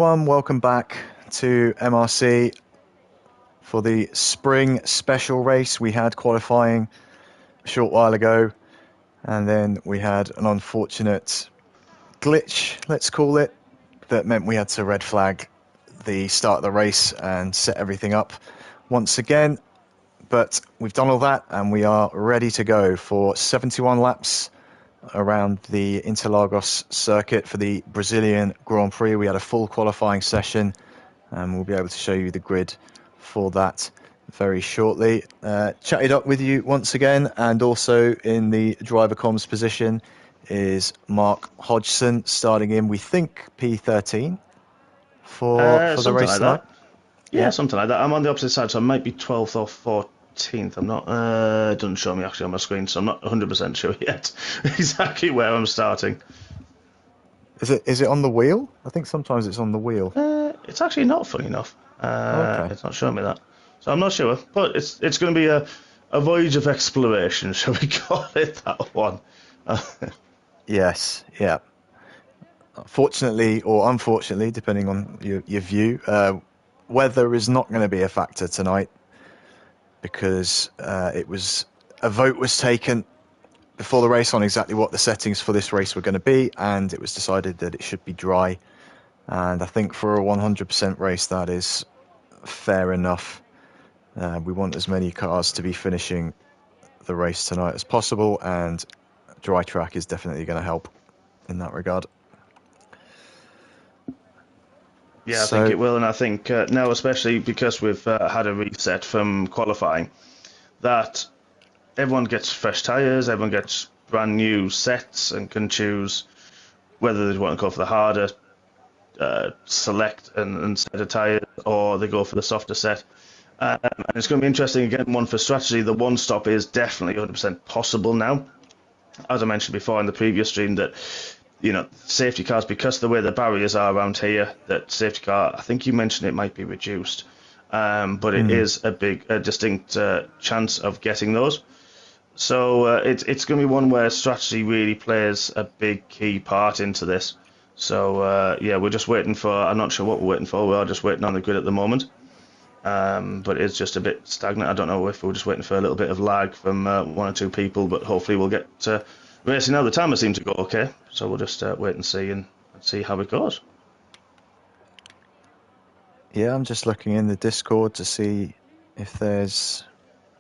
Welcome back to MRC for the spring special race. We had qualifying a short while ago, and then we had an unfortunate glitch, let's call it, that meant we had to red flag the start of the race and set everything up once again. But we've done all that, and we are ready to go for 71 laps around the Interlagos circuit for the Brazilian Grand Prix. We had a full qualifying session, and we'll be able to show you the grid for that very shortly. Chatted up with you once again, and also in the driver comms position is Mark Hodgson, starting in, we think, P13 for the race like tonight. That. Yeah, something like that. I'm on the opposite side, so I might be 12th or 14th. I'm not. It doesn't show me actually on my screen, so I'm not 100% sure yet exactly where I'm starting. Is it on the wheel? I think sometimes it's on the wheel. It's actually not, funny enough. Okay. It's not showing me that, so I'm not sure. But it's going to be a voyage of exploration, shall we call it that one? Yes. Yeah. Fortunately or unfortunately, depending on your view, weather is not going to be a factor tonight, because a vote was taken before the race on exactly what the settings for this race were going to be, and it was decided that it should be dry. And I think for a 100% race, that is fair enough. We want as many cars to be finishing the race tonight as possible, and dry track is definitely going to help in that regard. Yeah, I think it will, and I think now, especially because we've had a reset from qualifying, that everyone gets fresh tyres, everyone gets brand new sets, and can choose whether they want to go for the harder select and set of tyres, or they go for the softer set. And it's going to be interesting again. One for strategy, the one stop is definitely 100% possible now. As I mentioned before in the previous stream, that safety cars, because of the way the barriers are around here, that safety car, I think you mentioned it might be reduced, but it is a distinct chance of getting those. So it's going to be one where strategy really plays a big key part into this. So we're just waiting for, I'm not sure what we're waiting for, we are just waiting on the grid at the moment. But it's just a bit stagnant. I don't know if we're just waiting for a little bit of lag from one or two people, but hopefully we'll get racing now. The timers seem to go okay, so we'll just wait and see how it goes. Yeah, I'm just looking in the Discord to see if there's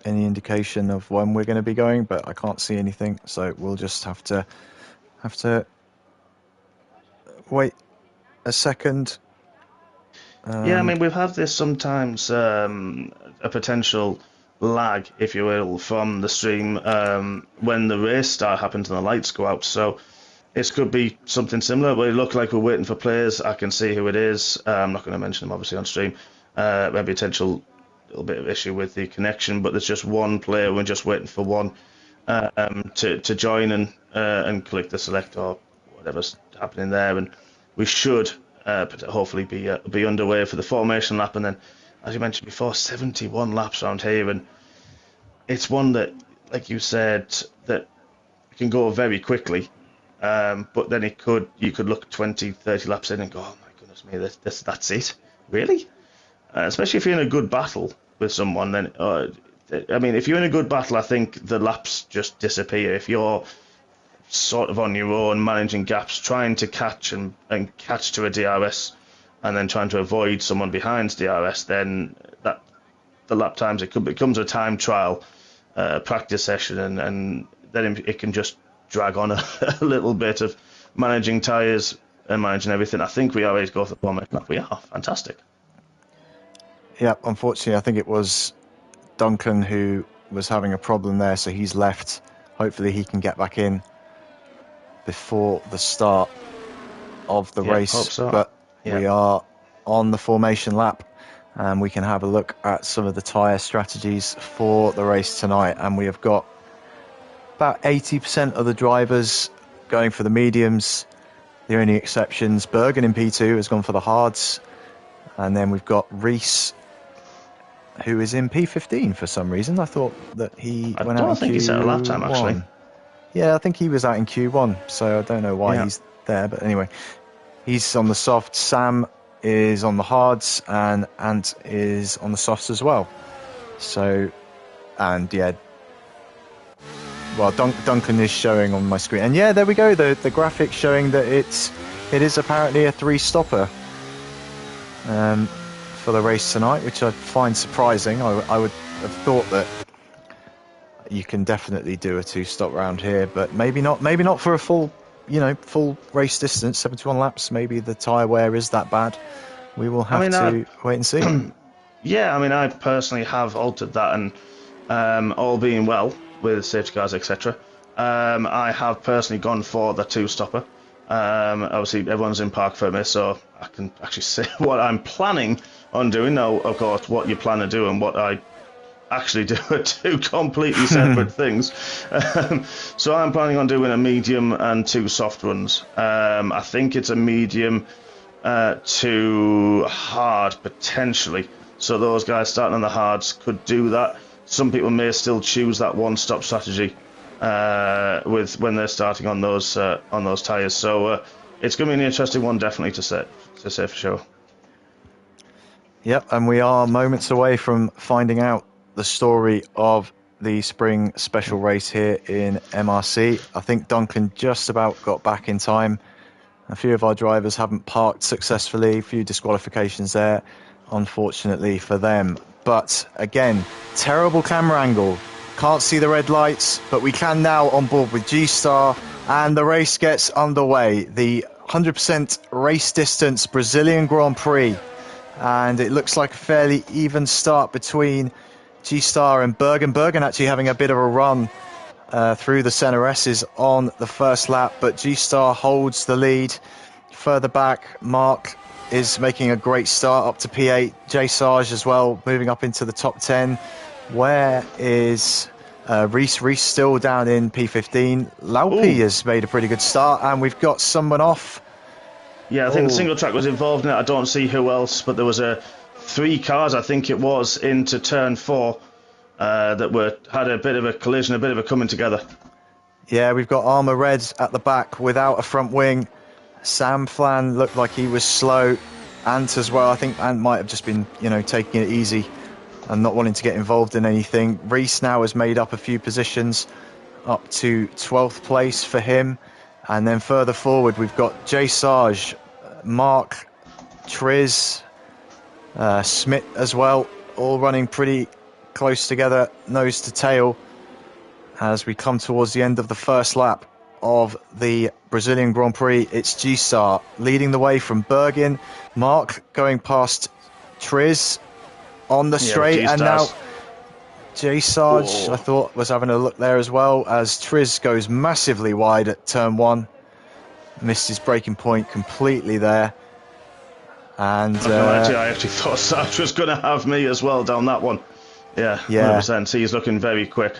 any indication of when we're going to be going, but I can't see anything, so we'll just have to wait a second. I mean, we've had this sometimes, a potential lag, if you will, from the stream when the race start happens and the lights go out. So it could be something similar, but it looked like we're waiting for players. I can see who it is. I'm not going to mention them, obviously, on stream. Maybe a potential little bit of issue with the connection, but there's just one player. We're just waiting for one to join and click the select or whatever's happening there, and we should hopefully be underway for the formation lap. And then, as you mentioned before, 71 laps around here, and it's one that, like you said, that can go very quickly. But then you could look 20, 30 laps in and go, oh my goodness me, that's it, really? Especially if you're in a good battle with someone, then I mean, if you're in a good battle, I think the laps just disappear. If you're sort of on your own, managing gaps, trying to catch and catch to a DRS, and then trying to avoid someone behind DRS, then the lap times, it becomes a time trial practice session, and then it can just drag on a little bit of managing tyres and managing everything. I think we are ready to go for the formation lap. We are fantastic. Yeah, unfortunately, I think it was Duncan who was having a problem there, so he's left. Hopefully he can get back in before the start of the race. Hope so. But we are on the formation lap, and we can have a look at some of the tyre strategies for the race tonight. And we have got about 80% of the drivers going for the mediums. The only exceptions, Bergen in P2 has gone for the hards, and then we've got Reese, who is in P15 for some reason. I thought that he went out in Q1. I don't think he set a lap time, actually. Yeah, I think he was out in Q1, so I don't know why he's there. But anyway, he's on the soft. Sam is on the hards and Ant is on the softs as well. So, and yeah, well, Duncan is showing on my screen, and yeah, there we go. The graphic showing that it is apparently a 3-stopper for the race tonight, which I find surprising. I would have thought that you can definitely do a 2-stop round here, but maybe not. Maybe not for a full race distance, 71 laps. Maybe the tyre wear is that bad. We will have to wait and see. Yeah, I mean, I personally have altered that, and all being well with safety cars, etc. I have personally gone for the 2-stopper. Obviously, everyone's in park for me, so I can actually say what I'm planning on doing. Now, of course, what you plan to do and what I actually do are two completely separate things. So I'm planning on doing a medium and 2 soft runs. I think it's a medium to hard, potentially. So those guys starting on the hards could do that. Some people may still choose that 1-stop strategy when they're starting on those tyres. So it's going to be an interesting one, definitely, to say for sure. Yep, and we are moments away from finding out the story of the spring special race here in MRC. I think Duncan just about got back in time. A few of our drivers haven't parked successfully, a few disqualifications there, unfortunately for them. But again, terrible camera angle. Can't see the red lights, but we can now on board with G-Star, and the race gets underway. The 100% race distance Brazilian Grand Prix. And it looks like a fairly even start between G-Star and Bergen. Bergen actually having a bit of a run through the center S's on the first lap, but G-Star holds the lead. Further back, Mark is making a great start up to P8. J Sarge as well, moving up into the top 10. Where is Reese? Reese still down in P15. Laupi has made a pretty good start, and we've got someone off. Yeah, I think the single track was involved in it. I don't see who else, but there was 3 cars, I think it was, into turn 4 that had a bit of a collision, a bit of a coming together. Yeah, we've got Armour Red at the back without a front wing. Sam Flan looked like he was slow. Ant as well. I think Ant might have just been, taking it easy and not wanting to get involved in anything. Reese now has made up a few positions up to 12th place for him. And then further forward, we've got Jay Sarge, Mark, Triz, Smith as well, all running pretty close together, nose to tail, as we come towards the end of the first lap of the Brazilian Grand Prix. It's G-Star leading the way from Bergen. Mark going past Triz on the straight, and now J Sarge, I thought, was having a look there as well, as Triz goes massively wide at turn 1. Missed his braking point completely there. And I actually thought Sarge was going to have me as well down that one. Yeah, 100%. He's looking very quick.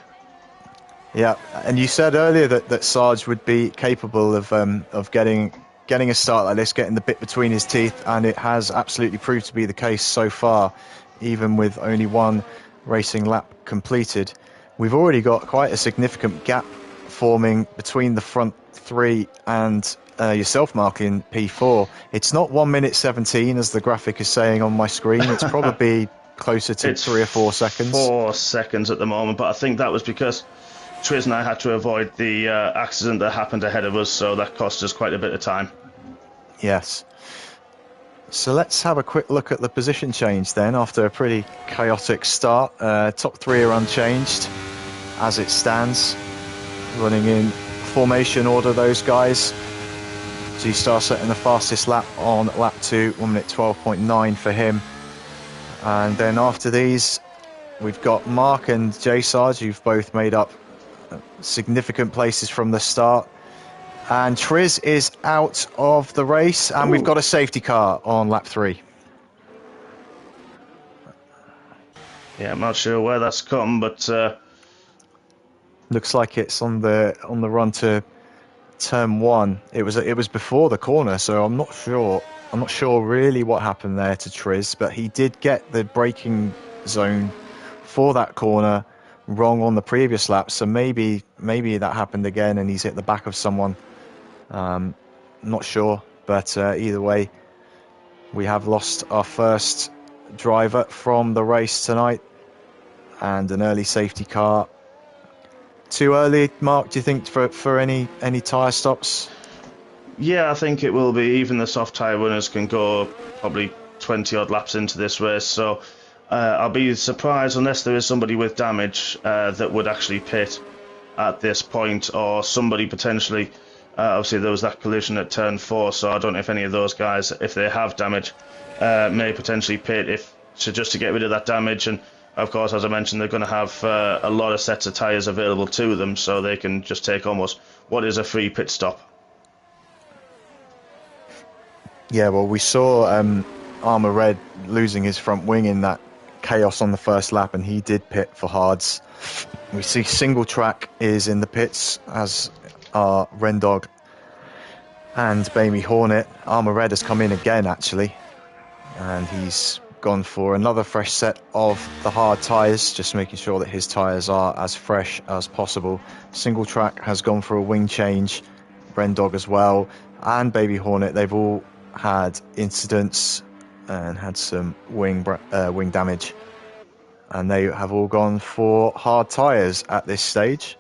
Yeah, and you said earlier that Sarge would be capable of getting a start like this, getting the bit between his teeth, and it has absolutely proved to be the case so far, even with only 1 racing lap completed. We've already got quite a significant gap forming between the front 3 and yourself, Mark, in P4. It's not 1 minute 17 as the graphic is saying on my screen. It's probably closer to 3 or 4 seconds. 4 seconds at the moment, but I think that was because Triz and I had to avoid the accident that happened ahead of us, so that cost us quite a bit of time. Yes. So let's have a quick look at the position change then, after a pretty chaotic start. Top 3 are unchanged as it stands. Running in formation order, those guys. G-Star setting the fastest lap on lap 2, 1 minute 12.9 for him. And then after these, we've got Mark and J Sarge, who've both made up significant places from the start. And Triz is out of the race, and we've got a safety car on lap 3. Yeah, I'm not sure where that's come, but looks like it's on the run to turn 1. It was before the corner, so I'm not sure really what happened there to Triz, but he did get the braking zone for that corner wrong on the previous lap, so maybe that happened again and he's hit the back of someone. Not sure, but either way, We have lost our first driver from the race tonight, and an early safety car. Too early, Mark, do you think, for any tyre stops? Yeah, I think it will be. Even the soft tyre runners can go probably 20 odd laps into this race, so I'll be surprised unless there is somebody with damage that would actually pit at this point, or somebody potentially. Obviously, there was that collision at turn 4, so I don't know if any of those guys, if they have damage, may potentially pit just to get rid of that damage. And of course, as I mentioned, they're going to have a lot of sets of tyres available to them, so they can just take almost what is a free pit stop. Yeah, well, we saw Armour Red losing his front wing in that chaos on the first lap, and he did pit for hards. We see Single Track is in the pits, as are Rendog and Baby Hornet. Armour Red has come in again, actually, and he's gone for another fresh set of the hard tyres, just making sure that his tyres are as fresh as possible. Single Track has gone for a wing change, Rendog as well, and Baby Hornet. They've all had incidents and had some wing damage, and they have all gone for hard tyres at this stage,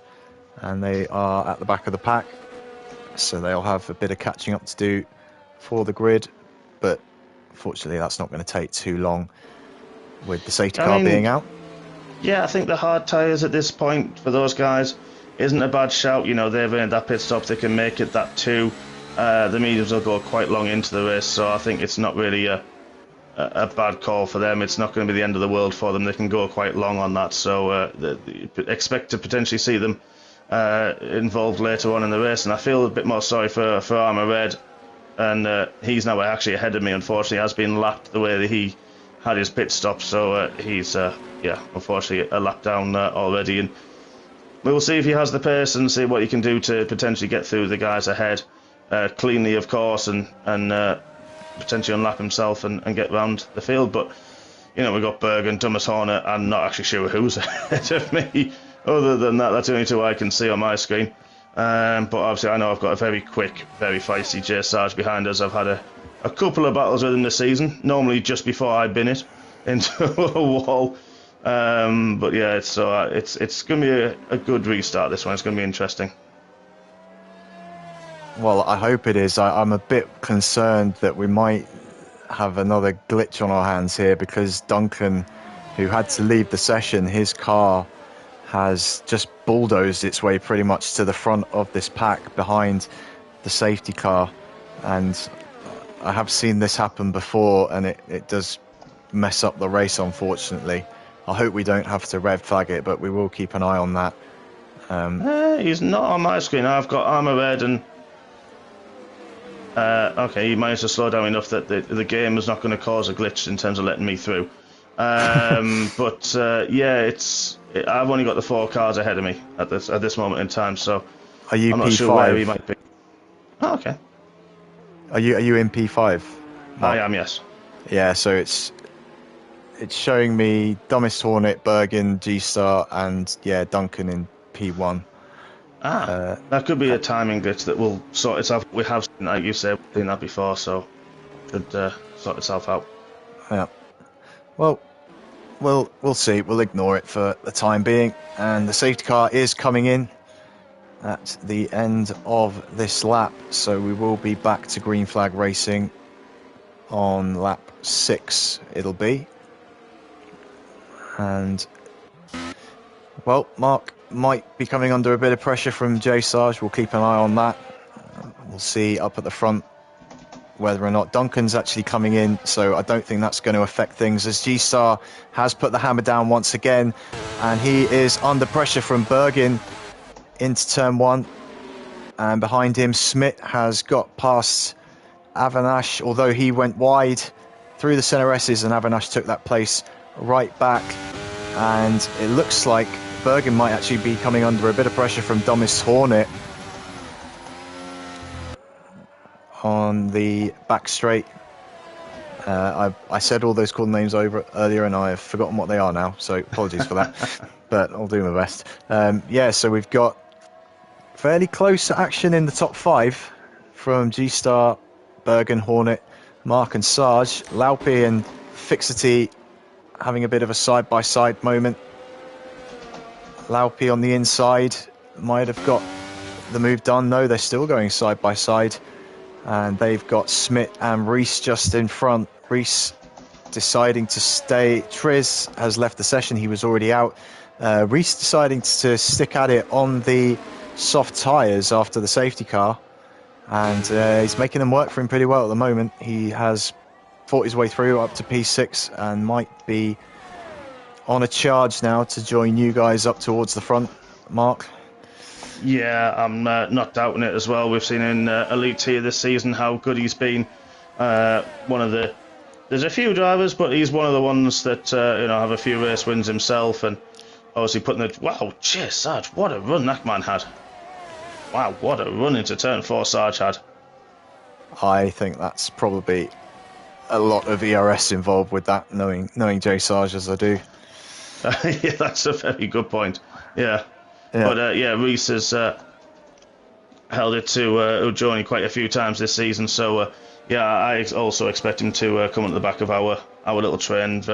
and they are at the back of the pack, so they'll have a bit of catching up to do for the grid, but fortunately that's not going to take too long with the safety car being out. Yeah, I think the hard tyres at this point for those guys isn't a bad shout. You know, they've earned that pit stop, they can make it that too. The mediums will go quite long into the race, so I think it's not really a bad call for them. It's not going to be the end of the world for them. They can go quite long on that, so expect to potentially see them involved later on in the race. And I feel a bit more sorry for Armour Red, and he's now actually ahead of me, unfortunately. Has been lapped the way that he had his pit stop, so he's unfortunately a lap down already, and we'll see if he has the pace and see what he can do to potentially get through the guys ahead cleanly, of course, and potentially unlap himself and get round the field. But you know, we've got Berg and Thomas Horner. I'm not actually sure who's ahead of me. Other than that, that's the only two I can see on my screen. But obviously I know I've got a very quick, very feisty Jay Sarge behind us. I've had a couple of battles with him this season, normally just before I bin it into a wall. But yeah, it's going to be a good restart, this one. It's going to be interesting. Well, I hope it is. I'm a bit concerned that we might have another glitch on our hands here, because Duncan, who had to leave the session, his car has just bulldozed its way pretty much to the front of this pack behind the safety car. And I have seen this happen before, and it does mess up the race, unfortunately. I hope we don't have to red flag it, but we will keep an eye on that. He's not on my screen. I've got Armour Red and... okay, he managed to slow down enough that the game is not going to cause a glitch in terms of letting me through. But yeah, I've only got the 4 cars ahead of me at this moment in time, so are you I'm P5? not sure where he might be. Oh, okay. Are you in P5? I am, yes. Yeah, so it's showing me Dumbest Hornet, Bergen, G-Star, and yeah, Duncan in P1. That could be a timing glitch that will sort itself. We have, like you said, seen that before, so it should sort itself out. Yeah. Well, we'll see. We'll ignore it for the time being. And the safety car is coming in at the end of this lap, so we will be back to green flag racing on lap 6. It'll be. And well, Mark might be coming under a bit of pressure from Jay Sarge. We'll keep an eye on that. We'll see up at the front whether or not Duncan's actually coming in, so I don't think that's going to affect things, as G-Star has put the hammer down once again, and he is under pressure from Bergen into turn 1, and behind him Smith has got past Avanash, although he went wide through the center S's, and Avanash took that place right back, and it looks like Bergen might actually be coming under a bit of pressure from Dumbest Hornet on the back straight. I said all those called names over earlier, and I have forgotten what they are now, so apologies for that. But I'll do my best. Yeah, so we've got fairly close action in the top 5 from G-Star, Bergen, Hornet, Mark and Sarge, Laupi and Fixity having a bit of a side-by-side moment. Laupi on the inside might have got the move done. No, they're still going side-by-side. And they've got Smith and Reese just in front. Reese deciding to stay. Triz has left the session. He was already out. Reese deciding to stick at it on the soft tyres after the safety car. And he's making them work for him pretty well at the moment. He has fought his way through up to P6 and might be on a charge now to join you guys up towards the front. Mark? Yeah, I'm not doubting it as well. We've seen in Elite Tier this season how good he's been. There's a few drivers, but he's one of the ones that have a few race wins himself, and obviously putting the cheers, Sarge! What a run that man had! Wow, what a run into turn 4 Sarge had. I think that's probably a lot of ERS involved with that, knowing Jay Sarge as I do. Yeah, that's a very good point. Yeah. But Reese has held it to Ujoni quite a few times this season, so I also expect him to come at the back of our little trend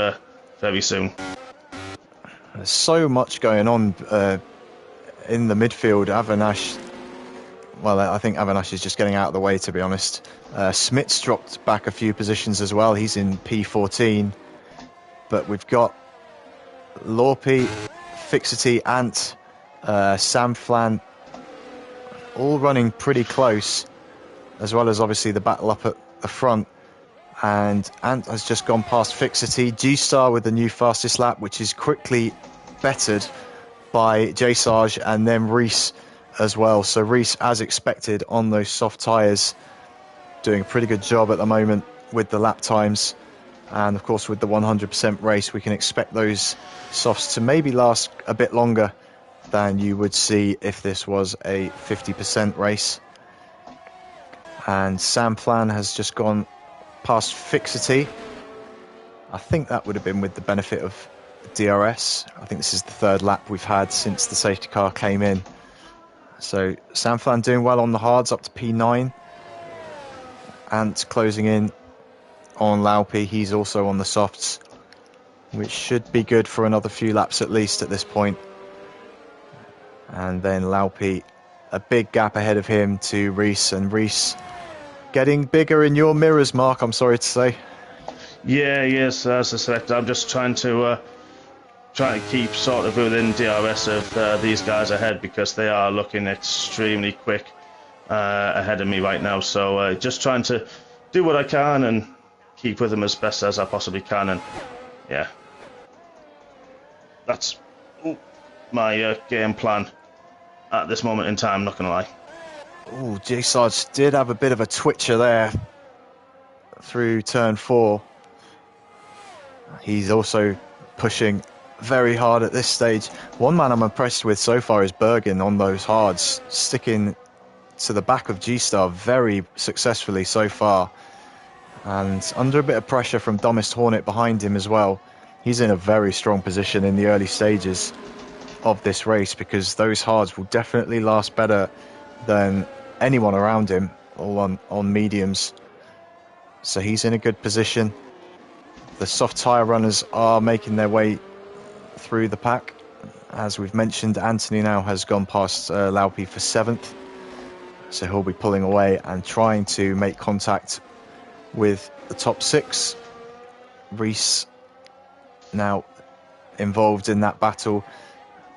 very soon. There's so much going on in the midfield. Avinash, well, I think Avinash is just getting out of the way, to be honest. Smith's dropped back a few positions as well. He's in P14, but we've got Lorpe, Fixity, Ant, Sam Flan, all running pretty close, as well as obviously the battle up at the front. And Ant has just gone past Fixity. G-Star with the new fastest lap, which is quickly bettered by J Sarge and then Reese as well. So Reese, as expected, on those soft tyres, doing a pretty good job at the moment with the lap times. And of course, with the 100% race, we can expect those softs to maybe last a bit longer than you would see if this was a 50% race. And Sam Flan has just gone past Fixity. I think that would have been with the benefit of DRS. I think this is the third lap we've had since the safety car came in. So Sam Flan doing well on the hards up to P9. Ant closing in on Laupi. He's also on the softs, which should be good for another few laps at least at this point. And then Laupi, a big gap ahead of him to Reese, and Reese getting bigger in your mirrors, Mark, I'm sorry to say. Yeah, yes, as I said, I'm just trying to keep sort of within DRS of these guys ahead, because they are looking extremely quick ahead of me right now. So just trying to do what I can and keep with them as best as I possibly can. And yeah, that's my game plan at this moment in time, not going to lie. Oh, J Sarge did have a bit of a twitcher there through turn 4. He's also pushing very hard at this stage. One man I'm impressed with so far is Bergen on those hards, sticking to the back of G-Star very successfully so far. And under a bit of pressure from Dumbest Hornet behind him as well. He's in a very strong position in the early stages of this race, because those hards will definitely last better than anyone around him, all on mediums. So he's in a good position. The soft tyre runners are making their way through the pack. As we've mentioned, Anthony now has gone past Laupi for 7th. So he'll be pulling away and trying to make contact with the top 6. Reese now involved in that battle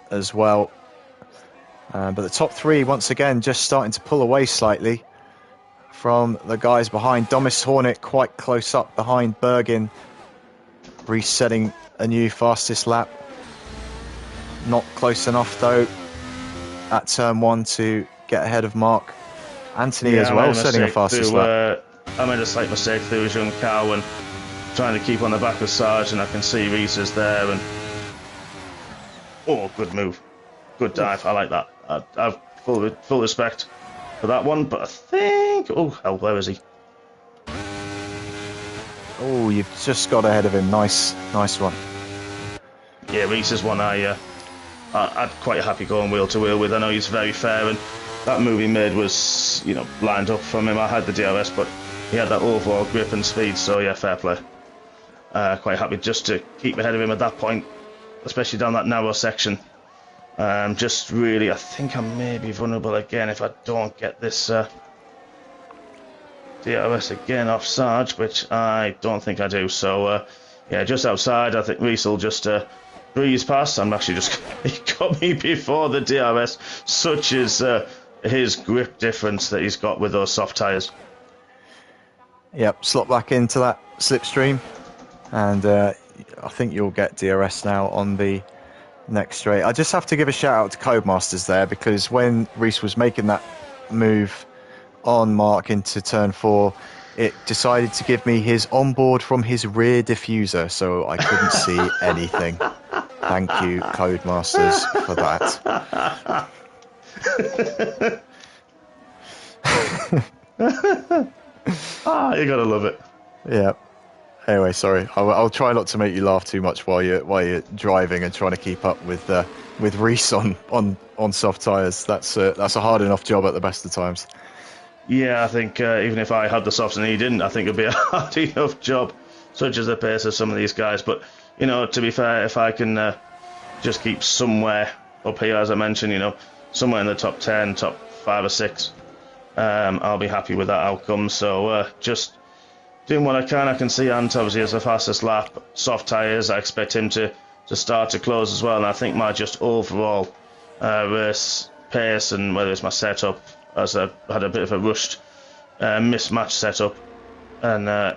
as well. But the top 3, once again, just starting to pull away slightly from the guys behind. Dumbest Hornet quite close up behind Bergen. Reese setting a new fastest lap. Not close enough, though, at turn 1 to get ahead of Mark. Anthony as well, setting a fastest lap. I made a slight mistake through his young cow and trying to keep on the back of Sarge, and I can see Reese is there. And good move. Good dive. I like that. I've full respect for that one, but I think... Oh, hell, where is he? Oh, you've just got ahead of him. Nice one. Yeah, Reese is one I'd quite happy going wheel to wheel with. I know he's very fair, and that move he made was, lined up from him. I had the DRS, but he had that overall grip and speed. So yeah, fair play. Quite happy just to keep ahead of him at that point, especially down that narrow section. Just really, I think I may be vulnerable again if I don't get this DRS again off Sarge, which I don't think I do. So yeah, just outside. I think Reese will just breeze past. I'm actually just he got me before the DRS. Such is his grip difference that he's got with those soft tyres. Yep, slot back into that slipstream, and I think you'll get DRS now on the next straight. I just have to give a shout out to Codemasters there, because when Reese was making that move on Mark into turn 4, it decided to give me his onboard from his rear diffuser, so I couldn't see anything. Thank you, Codemasters, for that. You gotta love it. Yeah. Anyway, sorry. I'll try not to make you laugh too much while you're driving and trying to keep up with Reese on soft tyres. That's a hard enough job at the best of times. Yeah, I think even if I had the softs and he didn't, I think it'd be a hard enough job, such as the pace of some of these guys. But, you know, to be fair, if I can just keep somewhere up here, as I mentioned, you know, somewhere in the top 10, top 5 or 6, I'll be happy with that outcome. So just doing what I can. I can see Ant obviously has the fastest lap, soft tyres. I expect him to start to close as well. And I think my just overall race pace, and whether it's my setup, as I had a bit of a rushed mismatch setup, and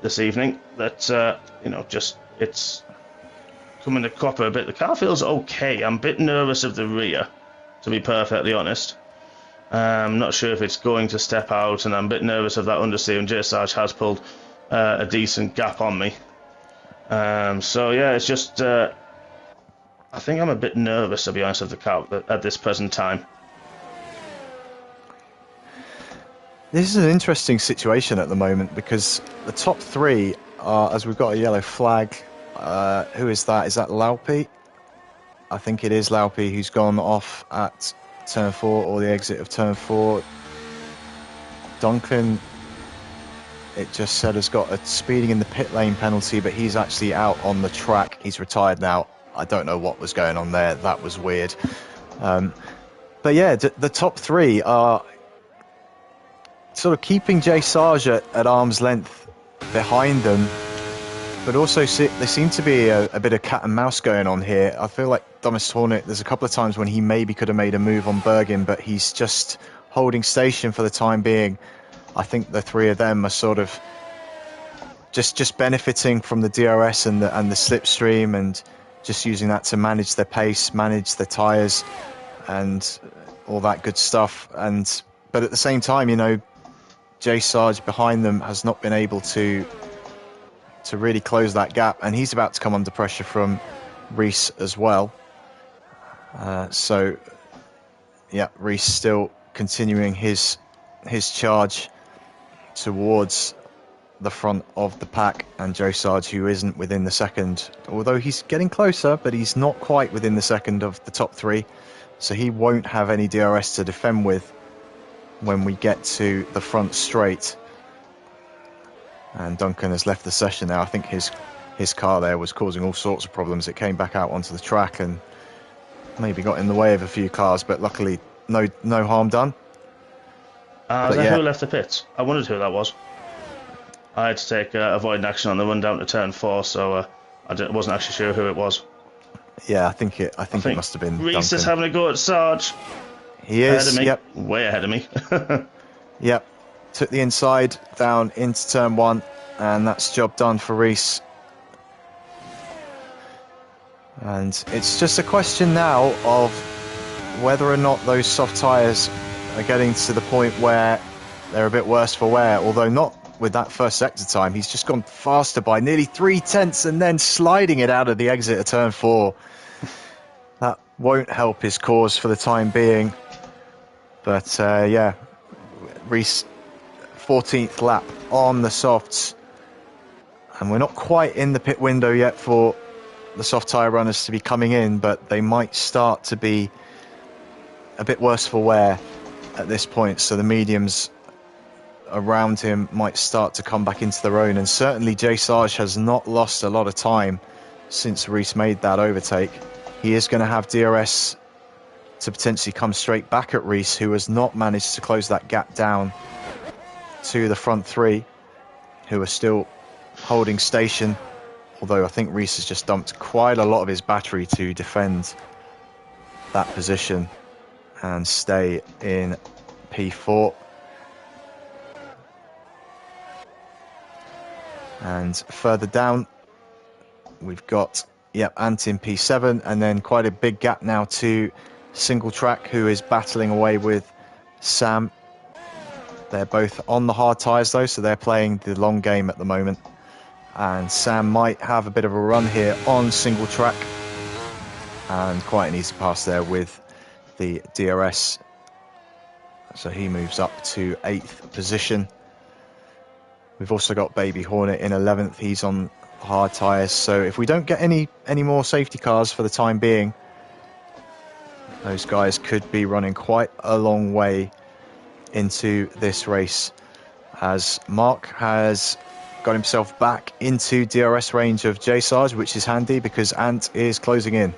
this evening that you know, just it's coming to copper a bit. The car feels okay. I'm a bit nervous of the rear, to be perfectly honest. I'm not sure if it's going to step out, and I'm a bit nervous of that understeer, and J Sarge has pulled a decent gap on me. So yeah, it's just I think I'm a bit nervous, to be honest, of the car at this present time. This is an interesting situation at the moment, because the top 3 are, as we've got a yellow flag. Who is that? Is that Laupi? I think it is Laupi, who's gone off at turn 4, or the exit of turn 4. Duncan, it just said, has got a speeding in the pit lane penalty, but he's actually out on the track. He's retired now. I don't know what was going on there. That was weird. But yeah, the top 3 are sort of keeping J Sarge at arm's length behind them, but also there seem to be a bit of cat and mouse going on here. I feel like Thomas Hornet, there's a couple of times when he maybe could have made a move on Bergin, but he's just holding station for the time being. I think the 3 of them are sort of just benefiting from the DRS and the slipstream, and just using that to manage their pace, manage their tyres, and all that good stuff. But at the same time, you know, J Sarge behind them has not been able to really close that gap, and he's about to come under pressure from Reese as well. So yeah, Reese still continuing his charge towards the front of the pack, and J Sarge, who isn't within the second, although he's getting closer, but he's not quite within the second of the top 3, so he won't have any DRS to defend with when we get to the front straight. And Duncan has left the session now. I think his car there was causing all sorts of problems. It came back out onto the track and maybe got in the way of a few cars, but luckily no harm done. Is that who left the pits? I wondered who that was. I had to take avoiding action on the run down to turn 4, so I wasn't actually sure who it was. Yeah, I think it must have been Reese Duncan. is having a go at Sarge. He is. Ahead of me. Yep. Way ahead of me. Yep. Took the inside down into turn 1, and that's job done for Reese. And it's just a question now of whether or not those soft tyres are getting to the point where they're a bit worse for wear, although not with that first sector time. He's just gone faster by nearly 3/10 and then sliding it out of the exit of turn 4. That won't help his cause for the time being. But yeah, Reese, 14th lap on the softs, and we're not quite in the pit window yet for the soft tyre runners to be coming in, but they might start to be a bit worse for wear at this point, so the mediums around him might start to come back into their own. And certainly Jay Sarge has not lost a lot of time since Reese made that overtake. He is going to have DRS to potentially come straight back at Reese, who has not managed to close that gap down to the front three, who are still holding station. Although I think Reese has just dumped quite a lot of his battery to defend that position and stay in P4. And further down, we've got, Ant in P7, and then quite a big gap now to Single Track, who is battling away with Sam. They're both on the hard tyres, though, so they're playing the long game at the moment. And Sam might have a bit of a run here on Single Track. And quite an easy pass there with the DRS. So he moves up to 8th position. We've also got Baby Hornet in 11th. He's on hard tyres. So if we don't get any more safety cars for the time being, those guys could be running quite a long way into this race, as Mark has got himself back into DRS range of J Sarge, which is handy because Ant is closing in.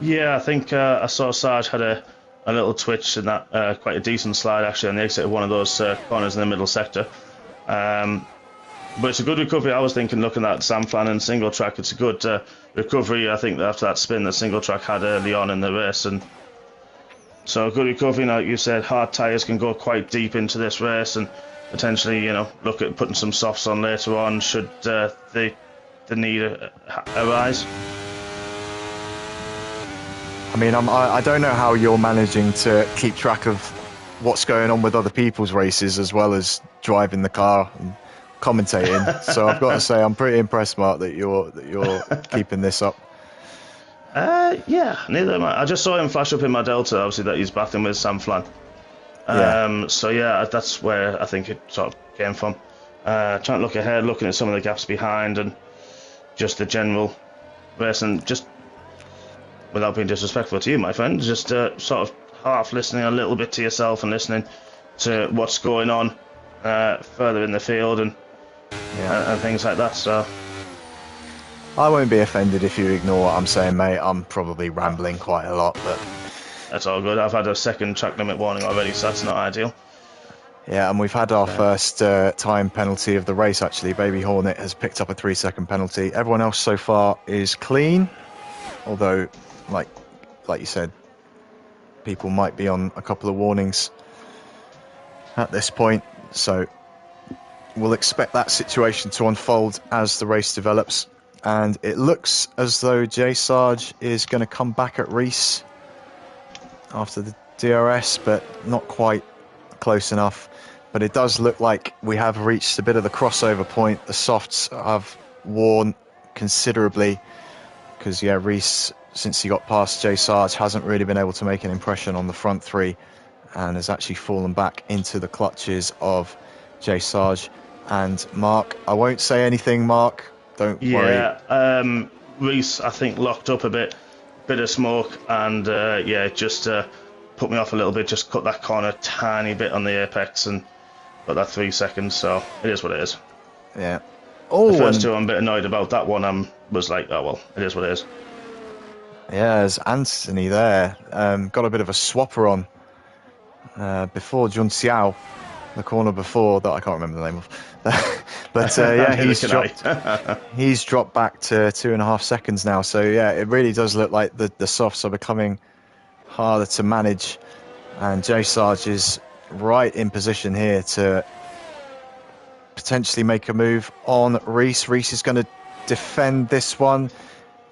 Yeah, I think I saw Sarge had a little twitch in that, quite a decent slide actually on the exit of one of those corners in the middle sector. But it's a good recovery. I was thinking, looking at Sam Flanagan's Single Track, it's a good recovery. I think after that spin that Single Track had early on in the race, and so a good recovery. Like you said, hard tyres can go quite deep into this race, and potentially, look at putting some softs on later on should the need arise. I mean, I don't know how you're managing to keep track of what's going on with other people's races as well as driving the car and commentating. So I've got to say, I'm pretty impressed, Mark, that you're keeping this up. Yeah, neither am I. I just saw him flash up in my Delta, obviously, that he's battling with Sam Flan. So yeah, that's where I think it sort of came from. Trying to look ahead, looking at some of the gaps behind, and just the general race, and just without being disrespectful to you, my friend, just sort of half listening a little bit to yourself and listening to what's going on further in the field and things like that. So I won't be offended if you ignore what I'm saying, mate. I'm probably rambling quite a lot, but that's all good. I've had a second track limit warning already, so that's not ideal. Yeah, and we've had our first time penalty of the race, actually. Baby Hornet has picked up a 3-second penalty. Everyone else so far is clean, although, like you said, people might be on a couple of warnings at this point, so we'll expect that situation to unfold as the race develops. And it looks as though J Sarge is going to come back at Reese after the DRS, but not quite close enough. But it does look like we have reached a bit of the crossover point. The softs have worn considerably because, Reese, since he got past J Sarge, hasn't really been able to make an impression on the front three and has actually fallen back into the clutches of J Sarge and Mark. I won't say anything, Mark. Don't worry. Yeah, Reese, I think, locked up a bit of smoke, and it just put me off a little bit. Just cut that corner a tiny bit on the apex and got that 3 seconds. So it is what it is. Yeah. The first two I'm a bit annoyed about. That one was like, oh well, it is what it is. Yeah, there's Anthony there. Got a bit of a swapper on before Jun Xiao, the corner before that I can't remember the name of. But he's dropped back to 2.5 seconds now. So yeah, it really does look like the softs are becoming harder to manage, and J Sarge is right in position here to potentially make a move on Reese. Reese is going to defend this one.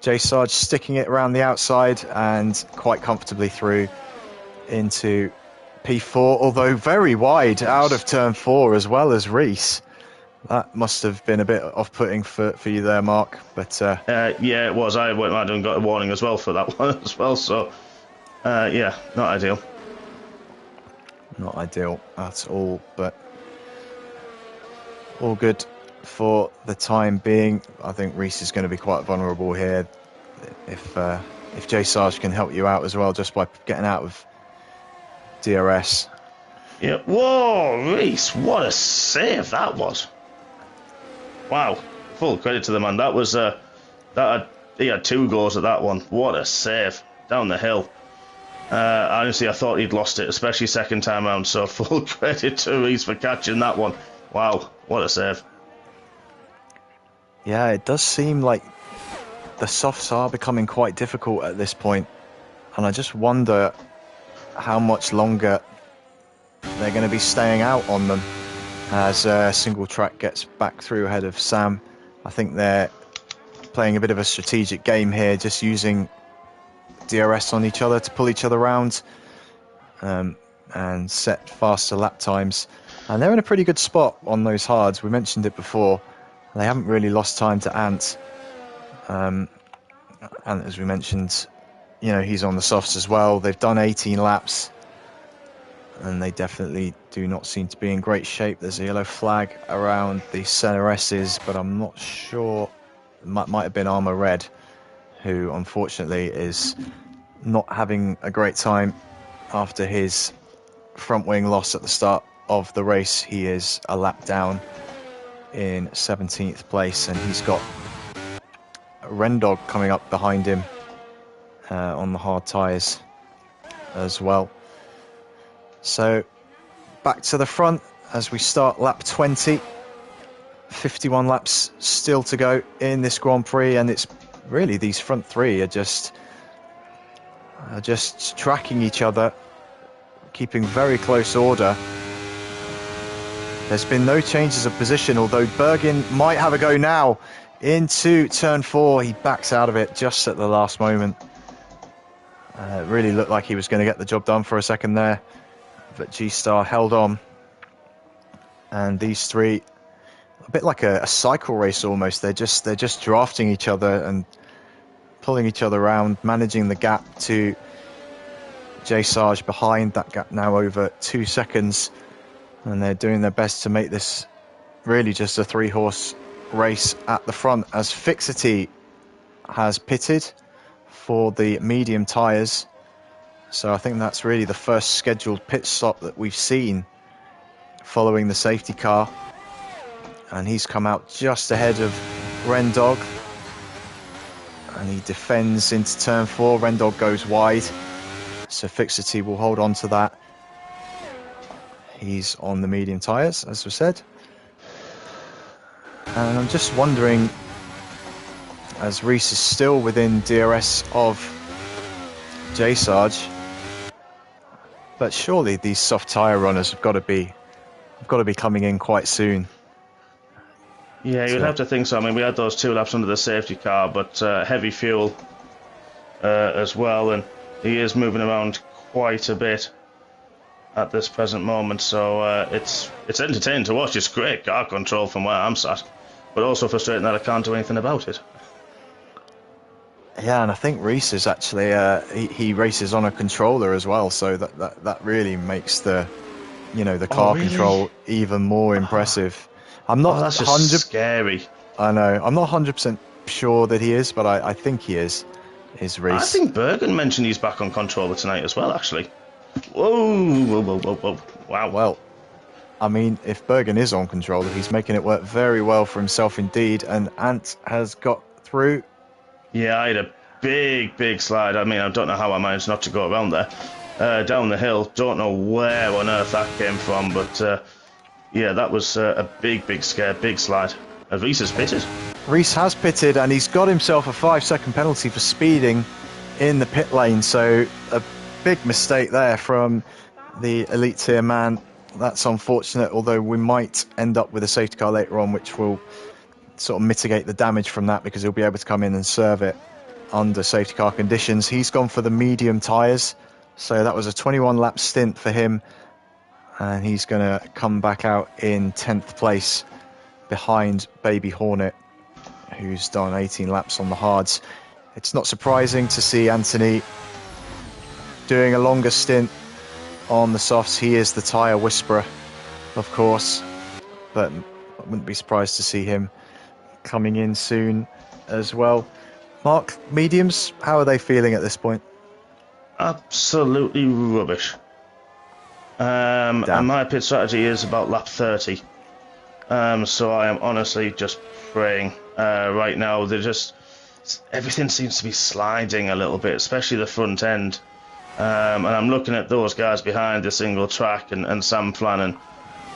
J Sarge sticking it around the outside and quite comfortably through into P4, although very wide out of turn 4 as well as Reese. That must have been a bit off-putting for you there, Mark. But yeah, it was. I went mad and got a warning as well for that one as well. So not ideal. Not ideal at all, but all good for the time being. I think Reese is going to be quite vulnerable here. If J Sarge can help you out as well, just by getting out of DRS, Yeah. Whoa, Reese, what a save that was. Wow. Full credit to the man. That was he had 2 goals at that one. What a save down the hill. Honestly, I thought he'd lost it, especially second time round. So full credit to Reese for catching that one. Wow, what a save. Yeah, it does seem like the softs are becoming quite difficult at this point, and I just wonder how much longer they're going to be staying out on them as Single Track gets back through ahead of Sam. I think they're playing a bit of a strategic game here, just using DRS on each other to pull each other around and set faster lap times. And they're in a pretty good spot on those hards. We mentioned it before. They haven't really lost time to Ant. And as we mentioned, you know, he's on the softs as well. They've done 18 laps. And they definitely do not seem to be in great shape. There's a yellow flag around the center S's, but I'm not sure. It might have been Armour Red, who unfortunately is not having a great time after his front wing loss at the start of the race. He is a lap down in 17th place, and he's got Rendog coming up behind him on the hard tyres as well. So back to the front as we start lap 20. 51 laps still to go in this Grand Prix, and it's really these front 3 are just tracking each other, keeping very close order. There's been no changes of position, although Bergin might have a go now into turn 4. He backs out of it just at the last moment. It really looked like he was going to get the job done for a second there, but G-Star held on. And these 3, a bit like a cycle race almost. They're just drafting each other and pulling each other around, managing the gap to J Sarge behind. That gap now over 2 seconds, and they're doing their best to make this really just a 3-horse race at the front, as Fixity has pitted for the medium tyres. So I think that's really the first scheduled pit stop that we've seen following the safety car. And he's come out just ahead of Rendog. And he defends into turn 4. Rendog goes wide. So Fixity will hold on to that. He's on the medium tyres, as we said. And I'm just wondering, as Reese is still within DRS of J Sarge, but surely these soft tyre runners have got to be coming in quite soon. Yeah, you'd have to think so. I mean, we had those 2 laps under the safety car, but heavy fuel as well, and he is moving around quite a bit at this present moment. So it's entertaining to watch. It's great car control from where I'm sat, but also frustrating that I can't do anything about it. Yeah, and I think Reese is actually he races on a controller as well, so that really makes the car control even more impressive. I'm not. That's just scary. I know. I'm not 100% sure that he is, but I think he is. Is Reese? I think Bergen mentioned he's back on controller tonight as well. Actually. Whoa! Wow. Well, I mean, if Bergen is on controller, he's making it work very well for himself indeed. And Ant has got through. Yeah, I had a big slide. I mean, I don't know how I managed not to go around there. Down the hill. Don't know where on earth that came from, but. Yeah, that was a big scare, big slide. Reese has pitted. Reese has pitted, and he's got himself a 5-second penalty for speeding in the pit lane. So a big mistake there from the elite tier man. That's unfortunate, although we might end up with a safety car later on, which will sort of mitigate the damage from that, because he'll be able to come in and serve it under safety car conditions. He's gone for the medium tyres, so that was a 21-lap stint for him. And he's going to come back out in 10th place behind Baby Hornet, who's done 18 laps on the hards. It's not surprising to see Anthony doing a longer stint on the softs. He is the tyre whisperer, of course, but I wouldn't be surprised to see him coming in soon as well. Mark, mediums, how are they feeling at this point? Absolutely rubbish. And my pit strategy is about lap 30. So I am honestly just praying right now. Everything seems to be sliding a little bit, especially the front end. And I'm looking at those guys behind the single track and Sam Flannan,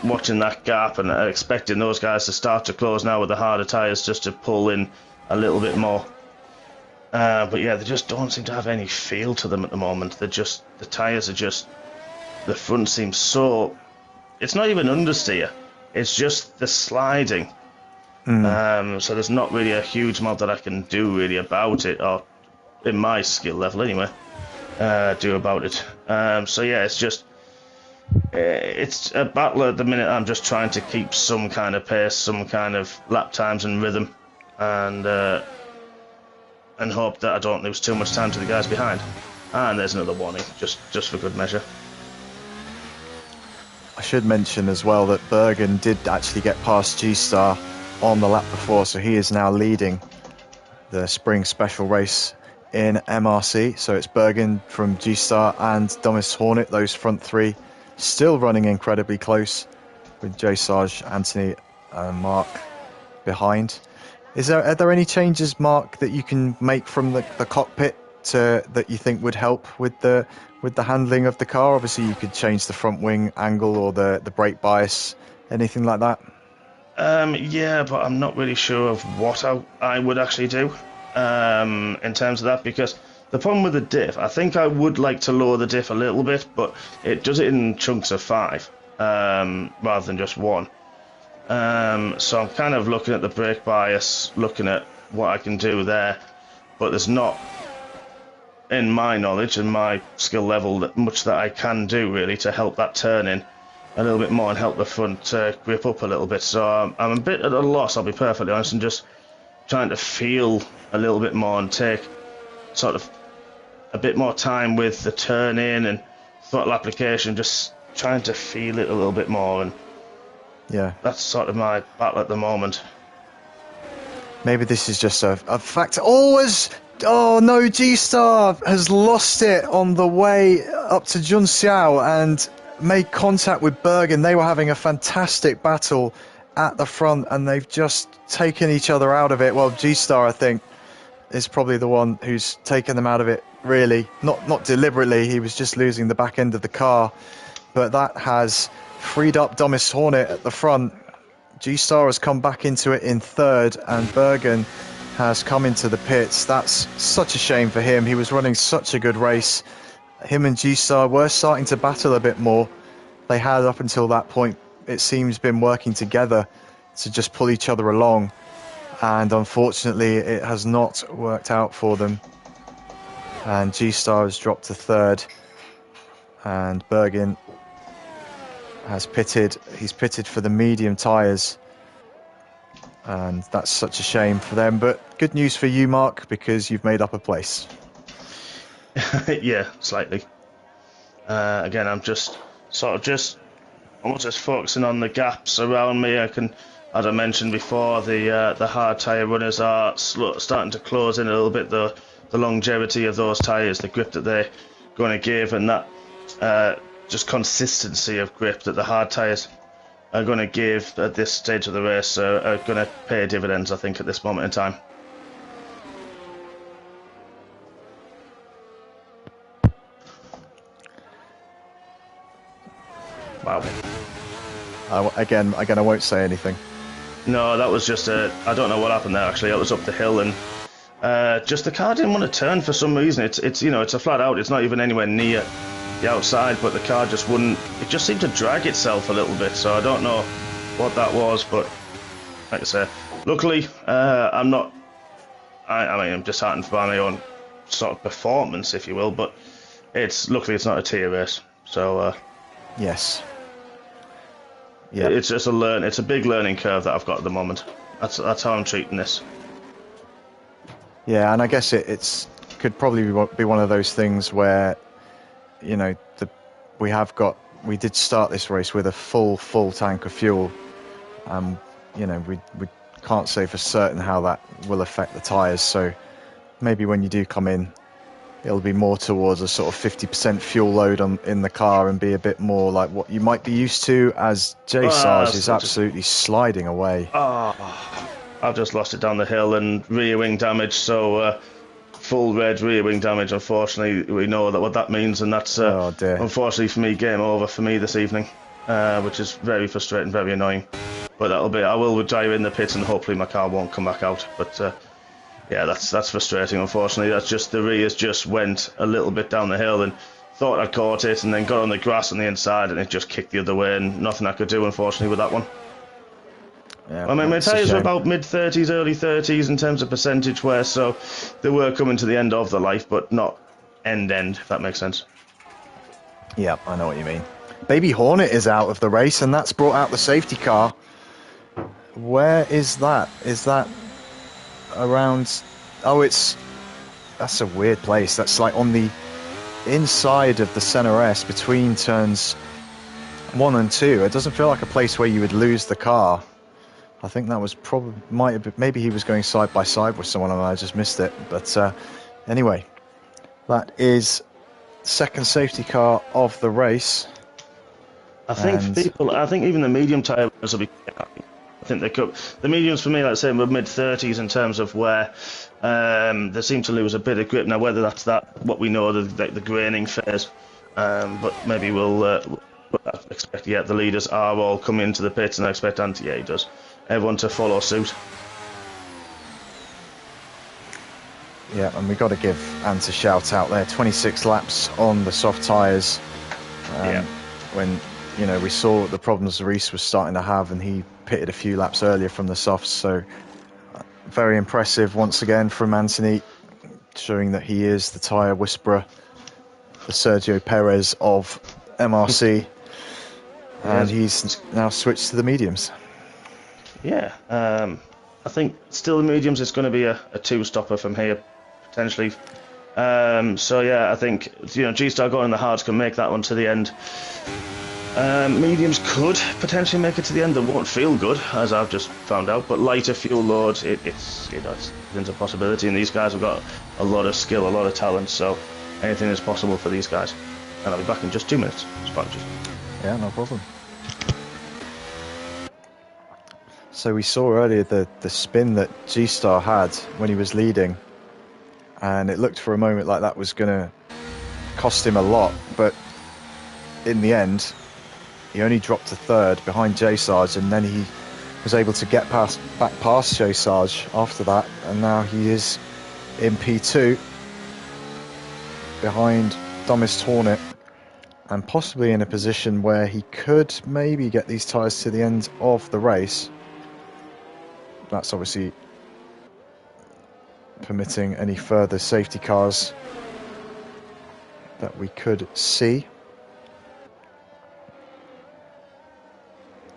watching that gap and expecting those guys to start to close now with the harder tyres just to pull in a little bit more. But yeah, they just don't seem to have any feel to them at the moment. The tyres are just, the front seems so, it's not even understeer, it's just the sliding. So there's not really a huge amount that I can do really about it, or in my skill level anyway, do about it. So yeah, it's a battle at the minute. I'm just trying to keep some kind of pace, some kind of lap times and rhythm, and hope that I don't lose too much time to the guys behind. And there's another warning, just for good measure. I should mention as well that Bergen did actually get past G-Star on the lap before, so he is now leading the spring special race in MRC. So it's Bergen from G-Star and Thomas Hornet, those front three, still running incredibly close, with Jay Sarge, Anthony and Mark behind. Are there any changes, Mark, that you can make from the cockpit that you think would help with the handling of the car? Obviously, you could change the front wing angle or the brake bias, anything like that. Yeah, but I'm not really sure of what I would actually do in terms of that, because the problem with the diff, I think I would like to lower the diff a little bit, but it does it in chunks of 5 rather than just 1. So I'm kind of looking at the brake bias, looking at what I can do there, but there's not, in my knowledge and my skill level, that much that I can do really to help that turn in a little bit more and help the front grip up a little bit. So I'm a bit at a loss, I'll be perfectly honest, and just trying to feel a little bit more and take sort of a bit more time with the turn in and throttle application, just trying to feel it a little bit more. And yeah, that's sort of my battle at the moment. Maybe this is just a fact. Oh no, G-Star has lost it on the way up to Jun Xiao and made contact with Bergen. They were having a fantastic battle at the front and they've just taken each other out of it. Well, G-Star, I think, is probably the one who's taken them out of it, really. Not deliberately, he was just losing the back end of the car. But that has freed up Thomas Hornet at the front. G-Star has come back into it in third and Bergen has come into the pits. That's such a shame for him. He was running such a good race. Him and G-Star were starting to battle a bit more. They had, up until that point, it seems, been working together to just pull each other along. And unfortunately, it has not worked out for them. And G-Star has dropped to third. And Bergen has pitted. He's pitted for the medium tyres. And that's such a shame for them. But good news for you, Mark, because you've made up a place. Yeah, slightly. Again, I'm just almost just focusing on the gaps around me. As I mentioned before, the hard tyre runners are starting to close in a little bit. The longevity of those tyres, the grip that they're going to give, and that just consistency of grip that the hard tyres are going to give at this stage of the race are going to pay dividends, I think, at this moment in time. Wow. Again, I won't say anything. No, that was just I don't know what happened there, actually. It was up the hill, and just the car didn't want to turn for some reason. It's it's a flat out. It's not even anywhere near the outside, but the car just wouldn't. It just seemed to drag itself a little bit. So I don't know what that was, but like I say, luckily I'm not. I'm disheartened by my own sort of performance, if you will. But luckily it's not a tier race. So yes. Yeah. It's just it's a big learning curve that I've got at the moment. That's how I'm treating this. Yeah, and I guess it could probably be one of those things where, we did start this race with a full tank of fuel. We can't say for certain how that will affect the tyres. So maybe when you do come in it'll be more towards a sort of 50% fuel load in the car and be a bit more like what you might be used to, as J Sarge is absolutely sliding away. I've just lost it down the hill and rear wing damage, so full red rear wing damage. Unfortunately, we know what that means, and that's unfortunately for me, game over for me this evening, which is very frustrating, very annoying. But I will drive in the pit and hopefully my car won't come back out. But yeah, that's frustrating. Unfortunately, that's just the rears just went a little bit down the hill and thought I caught it, and then got on the grass on the inside, and it just kicked the other way, and nothing I could do, unfortunately, with that one. Yeah, I mean, my tyres were about mid-30s, early 30s in terms of percentage wear, so they were coming to the end of the life, but not end, if that makes sense. Yeah, I know what you mean. Baby Hornet is out of the race, and that's brought out the safety car. Where is that? Is that around... Oh, that's a weird place. That's like on the inside of the center S between turns 1 and 2. It doesn't feel like a place where you would lose the car. I think that was maybe he was going side by side with someone and I just missed it. But anyway, that is second safety car of the race. I think even the medium tyres will be. I think they could. The mediums for me, like I say, were mid-30s in terms of where they seem to lose a bit of grip. Now, whether that's what we know, the graining phase, but maybe we'll expect. Yeah, the leaders are all coming into the pits, and I expect he does. Everyone to follow suit. Yeah, and we've got to give Ant a shout out there. 26 laps on the soft tyres. When we saw the problems Reese was starting to have, and he pitted a few laps earlier from the softs. So very impressive once again from Anthony, showing that he is the tyre whisperer, the Sergio Perez of MRC, and he's now switched to the mediums. Yeah, I think still the mediums is going to be a two-stopper from here, potentially. So yeah, I think G-Star going in the hards can make that one to the end. Mediums could potentially make it to the end. They won't feel good, as I've just found out, but lighter fuel loads, it's a possibility, and these guys have got a lot of skill, a lot of talent, so anything is possible for these guys. And I'll be back in just 2 minutes. Apologies. Yeah, no problem. So we saw earlier the spin that G-Star had when he was leading, and it looked for a moment like that was going to cost him a lot, but in the end he only dropped to third behind J Sarge, and then he was able to get back past J Sarge after that, and now he is in P2 behind Dumbest Hornet, and possibly in a position where he could maybe get these tyres to the end of the race. That's obviously permitting any further safety cars that we could see.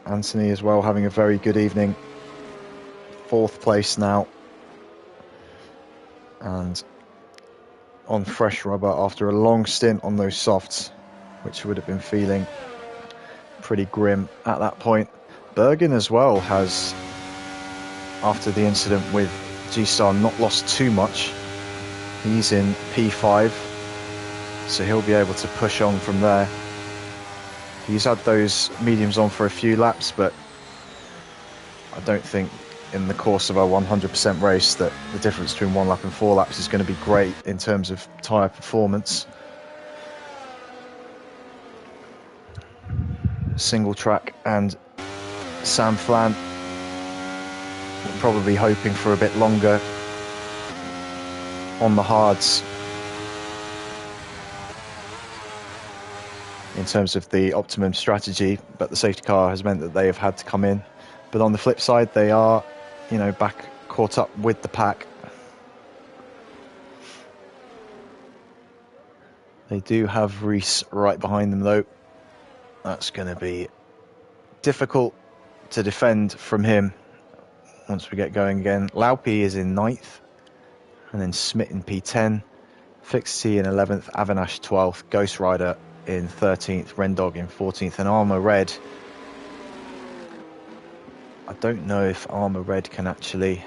Anthony as well having a very good evening. 4th place now. And on fresh rubber after a long stint on those softs, which would have been feeling pretty grim at that point. Bergen as well has, after the incident with G-Star, not lost too much. He's in P5, so he'll be able to push on from there. He's had those mediums on for a few laps, but I don't think in the course of a 100% race that the difference between 1 lap and 4 laps is going to be great in terms of tyre performance. Single track and Sam Flan probably hoping for a bit longer on the hards in terms of the optimum strategy, but the safety car has meant that they have had to come in. But on the flip side, they are, back caught up with the pack. They do have Reese right behind them, though. That's going to be difficult to defend from him once we get going again. Laupi is in 9th, and then Smith in P10, Fixity in 11th, Avanash 12th, Ghost Rider in 13th, Rendog in 14th, and Armour Red. I don't know if Armour Red can actually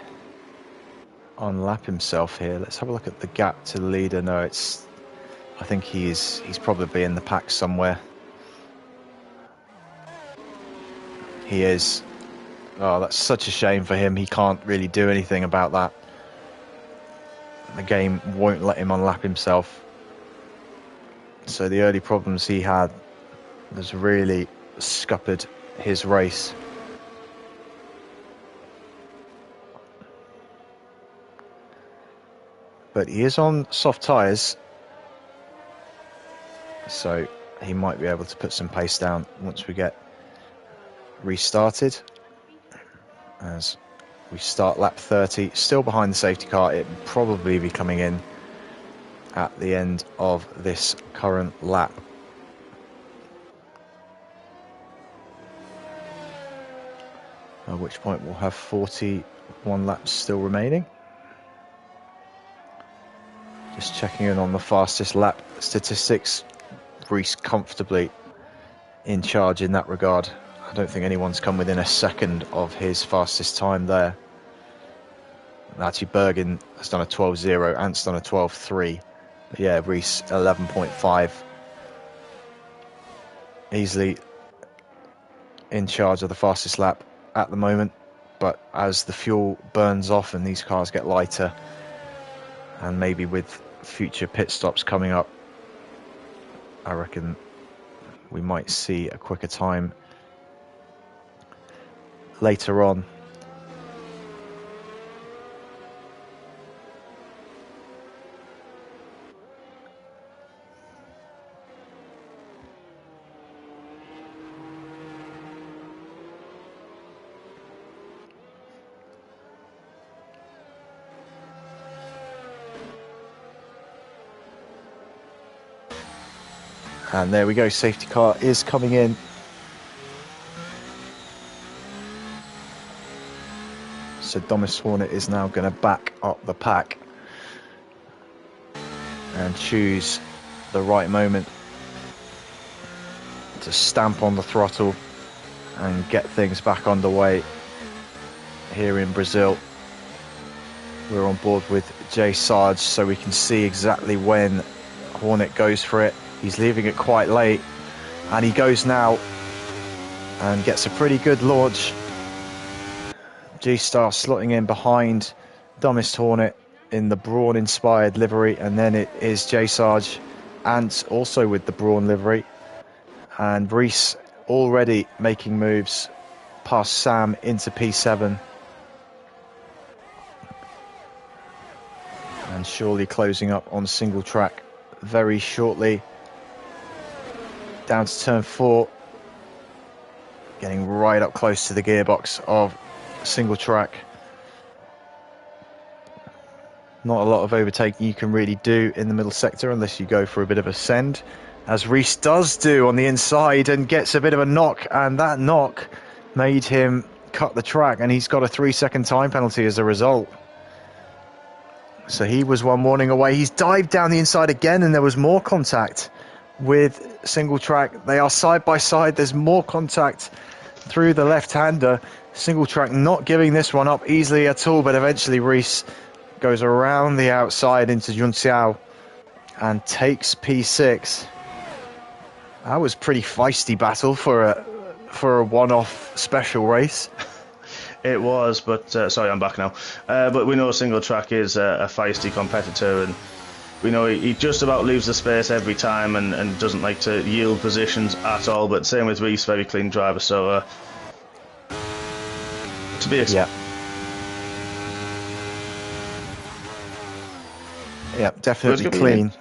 unlap himself here. Let's have a look at the gap to the leader. No, it's I think he's probably in the pack somewhere. He is. Oh, that's such a shame for him. He can't really do anything about that. The game won't let him unlap himself. So the early problems he had has really scuppered his race. But he is on soft tyres, so he might be able to put some pace down once we get restarted. As we start lap 30, still behind the safety car. It will probably be coming in at the end of this current lap. At which point we'll have 41 laps still remaining. Just checking in on the fastest lap statistics. Prix comfortably in charge in that regard. I don't think anyone's come within a second of his fastest time there. Actually, Bergen has done a 12.0, Ant's done a 12.3. But yeah, Prix 11.5. Easily in charge of the fastest lap at the moment. But as the fuel burns off and these cars get lighter, and maybe with future pit stops coming up, I reckon we might see a quicker time later on. And there we go, safety car is coming in. So Thomas Hornet is now going to back up the pack and choose the right moment to stamp on the throttle and get things back underway here in Brazil. We're on board with Jay Sarge, so we can see exactly when Hornet goes for it. He's leaving it quite late, and he goes now and gets a pretty good launch. G-Star slotting in behind Dumbest Hornet in the Braun-inspired livery, and then it is Jay Sarge, Ant also with the Braun livery, and Prix already making moves past Sam into P7, and surely closing up on single track very shortly. Down to turn 4, getting right up close to the gearbox of single track. Not a lot of overtaking you can really do in the middle sector unless you go for a bit of a send, as Prix does do on the inside and gets a bit of a knock, and that knock made him cut the track, and he's got a 3-second time penalty as a result. So he was one warning away. He's dived down the inside again, and there was more contact with single track. They are side by side. There's more contact through the left-hander. Single track not giving this one up easily at all, but eventually Prix goes around the outside into Jun Xiao and takes P6. That was pretty feisty battle for a one-off special race. It was, but sorry, I'm back now. But we know single track is a feisty competitor, and we know he just about leaves the space every time and doesn't like to yield positions at all. But same with Prix, very clean driver, so to be expected. Yeah, definitely clean.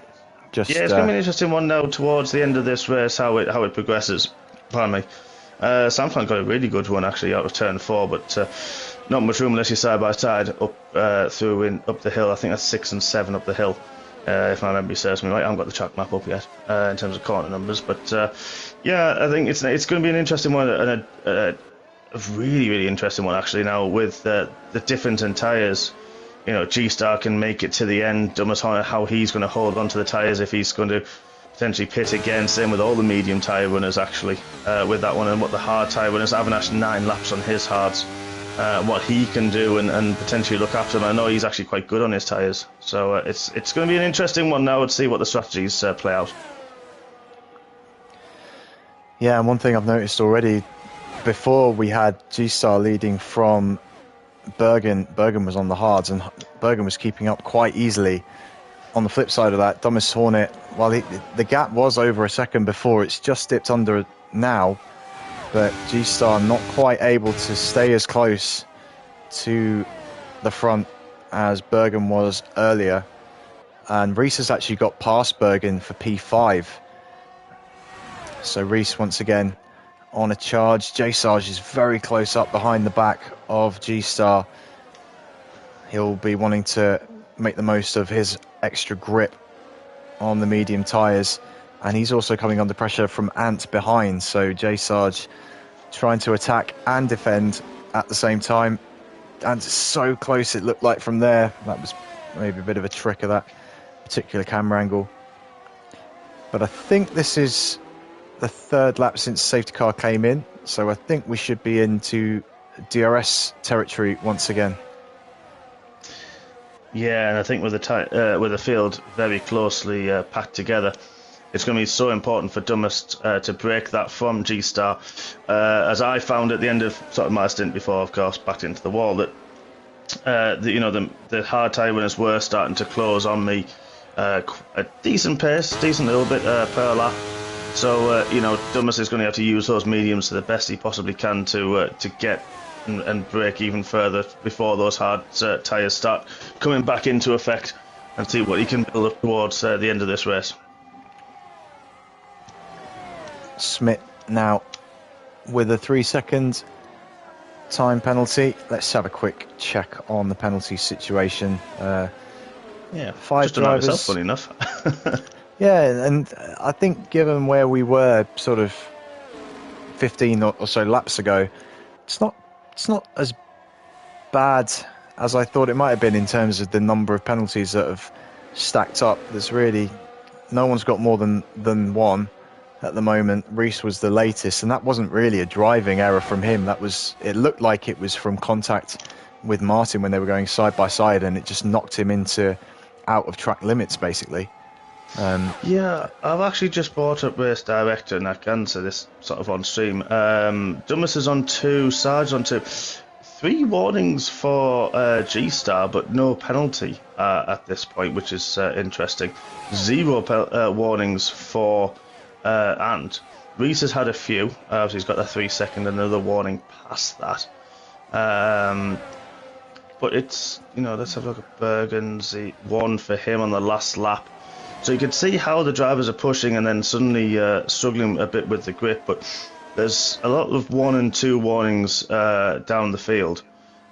It's going to be an interesting one now towards the end of this race, how it progresses. Pardon me. Samsung got a really good one actually out of turn 4, but not much room unless you're side by side up up the hill. I think that's 6 and 7 up the hill, if my memory serves me right. I haven't got the track map up yet in terms of corner numbers, but yeah, I think it's going to be an interesting one, and a really interesting one actually. Now with the difference in tyres, you know, G-Star can make it to the end. Dumas, how he's going to hold on to the tyres, if he's going to potentially pit again. Same with all the medium tyre runners actually with that one, and what the hard tyre runners. Avinash 9 laps on his hards. what he can do and potentially look after him. I know he's actually quite good on his tyres, so it's going to be an interesting one now to see what the strategies play out. Yeah, and one thing I've noticed already, before we had G-Star leading from Bergen was on the hards, and Bergen was keeping up quite easily. On the flip side of that, Thomas Hornet, while the gap was over a second before, it's just dipped under now, but G-Star not quite able to stay as close to the front as Bergen was earlier. And Reese has actually got past Bergen for P5. So Reese once again on a charge. J-Sarge is very close up behind the back of G-Star. He'll be wanting to make the most of his extra grip on the medium tyres. And he's also coming under pressure from Ant behind. So J-Sarge trying to attack and defend at the same time. Ant is so close, it looked like from there. That was maybe a bit of a trick of that particular camera angle. But I think this is the third lap since safety car came in. So I think we should be into DRS territory once again. Yeah, and I think with the field very closely packed together, it's going to be so important for Dummest to break that from G-Star. As I found at the end of sort of my stint before, of course, backed into the wall, that the hard tyre winners were starting to close on me a decent pace, decent little bit per lap. So Dummest is going to have to use those mediums to the best he possibly can to get and break even further before those hard tyres start coming back into effect, and see what he can build up towards the end of this race. Smith now with a 3-second time penalty. Let's have a quick check on the penalty situation. Yeah, 5 just drivers. Myself, funny enough. Yeah, and I think given where we were sort of 15 or so laps ago, it's not as bad as I thought it might have been in terms of the number of penalties that have stacked up. There's really no one's got more than one at the moment. Reese was the latest, and that wasn't really a driving error from him. It looked like it was from contact with Martin when they were going side by side, and it just knocked him into out of track limits basically. Yeah, I've actually just brought up Race Director, and I can say this sort of on stream. Dumas is on 2, Sarge on 2. 3 warnings for G-Star, but no penalty at this point, which is interesting. 0 warnings for Ant. Reese has had a few. So he's got a 3-second, another warning past that. But it's, let's have a look at Bergen's 1 for him on the last lap. So you can see how the drivers are pushing and then suddenly struggling a bit with the grip, but there's a lot of 1 and 2 warnings down the field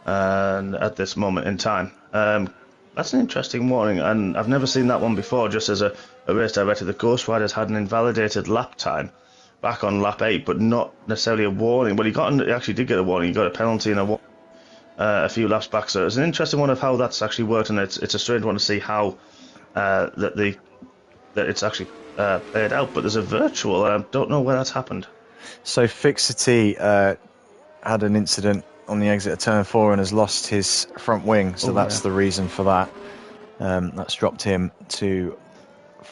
at this moment in time. That's an interesting warning, and I've never seen that one before. Just as a race director, the Ghost Riders had an invalidated lap time back on lap 8, but not necessarily a warning. Well, he actually did get a warning. He got a penalty and a few laps back. So it's an interesting one of how that's actually worked, and it's a strange one to see how that it's actually played out. But there's a virtual, and I don't know where that's happened. So Fixity had an incident on the exit of turn 4 and has lost his front wing, so that's the reason for that. That's dropped him to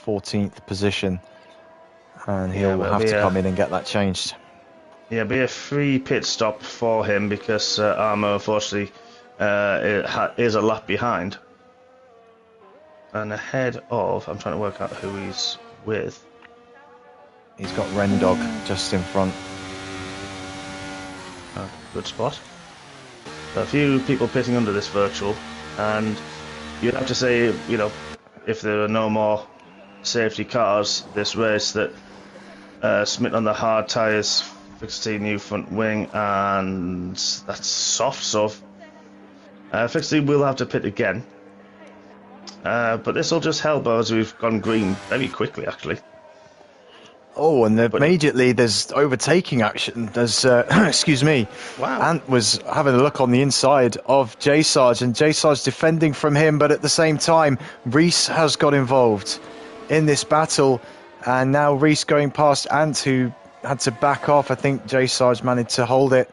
14th position, and he'll have to come in and get that changed. Yeah, be a free pit stop for him because Armour unfortunately is a lap behind and ahead of. I'm trying to work out who he's with. He's got Rendog just in front. Good spot. A few people pitting under this virtual, and you'd have to say, if there are no more safety cars this race, that Smith on the hard tyres, Fixity new front wing, and that's soft. So Fixity will have to pit again, but this will just help as we've gone green very quickly, actually. Oh, and immediately there's overtaking action. There's, excuse me. Wow. Ant was having a look on the inside of J-Sarge, and J-Sarge defending from him, but at the same time, Reese has got involved in this battle, and now Reese going past Ant, who had to back off. I think J-Sarge managed to hold it,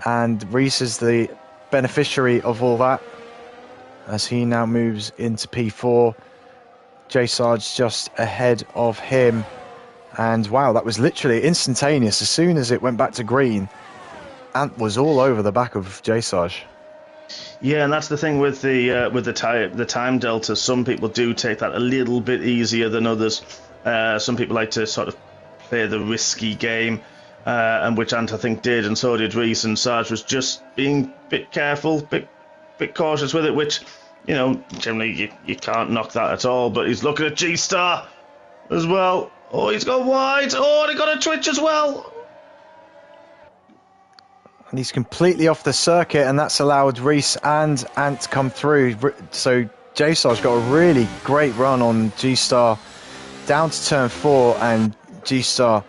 and Reese is the beneficiary of all that, as he now moves into P4. J Sarge just ahead of him. And wow, that was literally instantaneous. As soon as it went back to green, Ant was all over the back of J Sarge. Yeah, and that's the thing with the time delta. Some people do take that a little bit easier than others. Some people like to sort of play the risky game, and which Ant I think did, and so did Reese. And Sarge was just being a bit careful, bit cautious with it, which, you know, generally you can't knock that at all. But he's looking at G-Star as well. Oh, he's gone wide. Oh, and he got a twitch as well. And he's completely off the circuit, and that's allowed Reese and Ant to come through. So J-Star's got a really great run on G-Star down to turn 4, and G-Star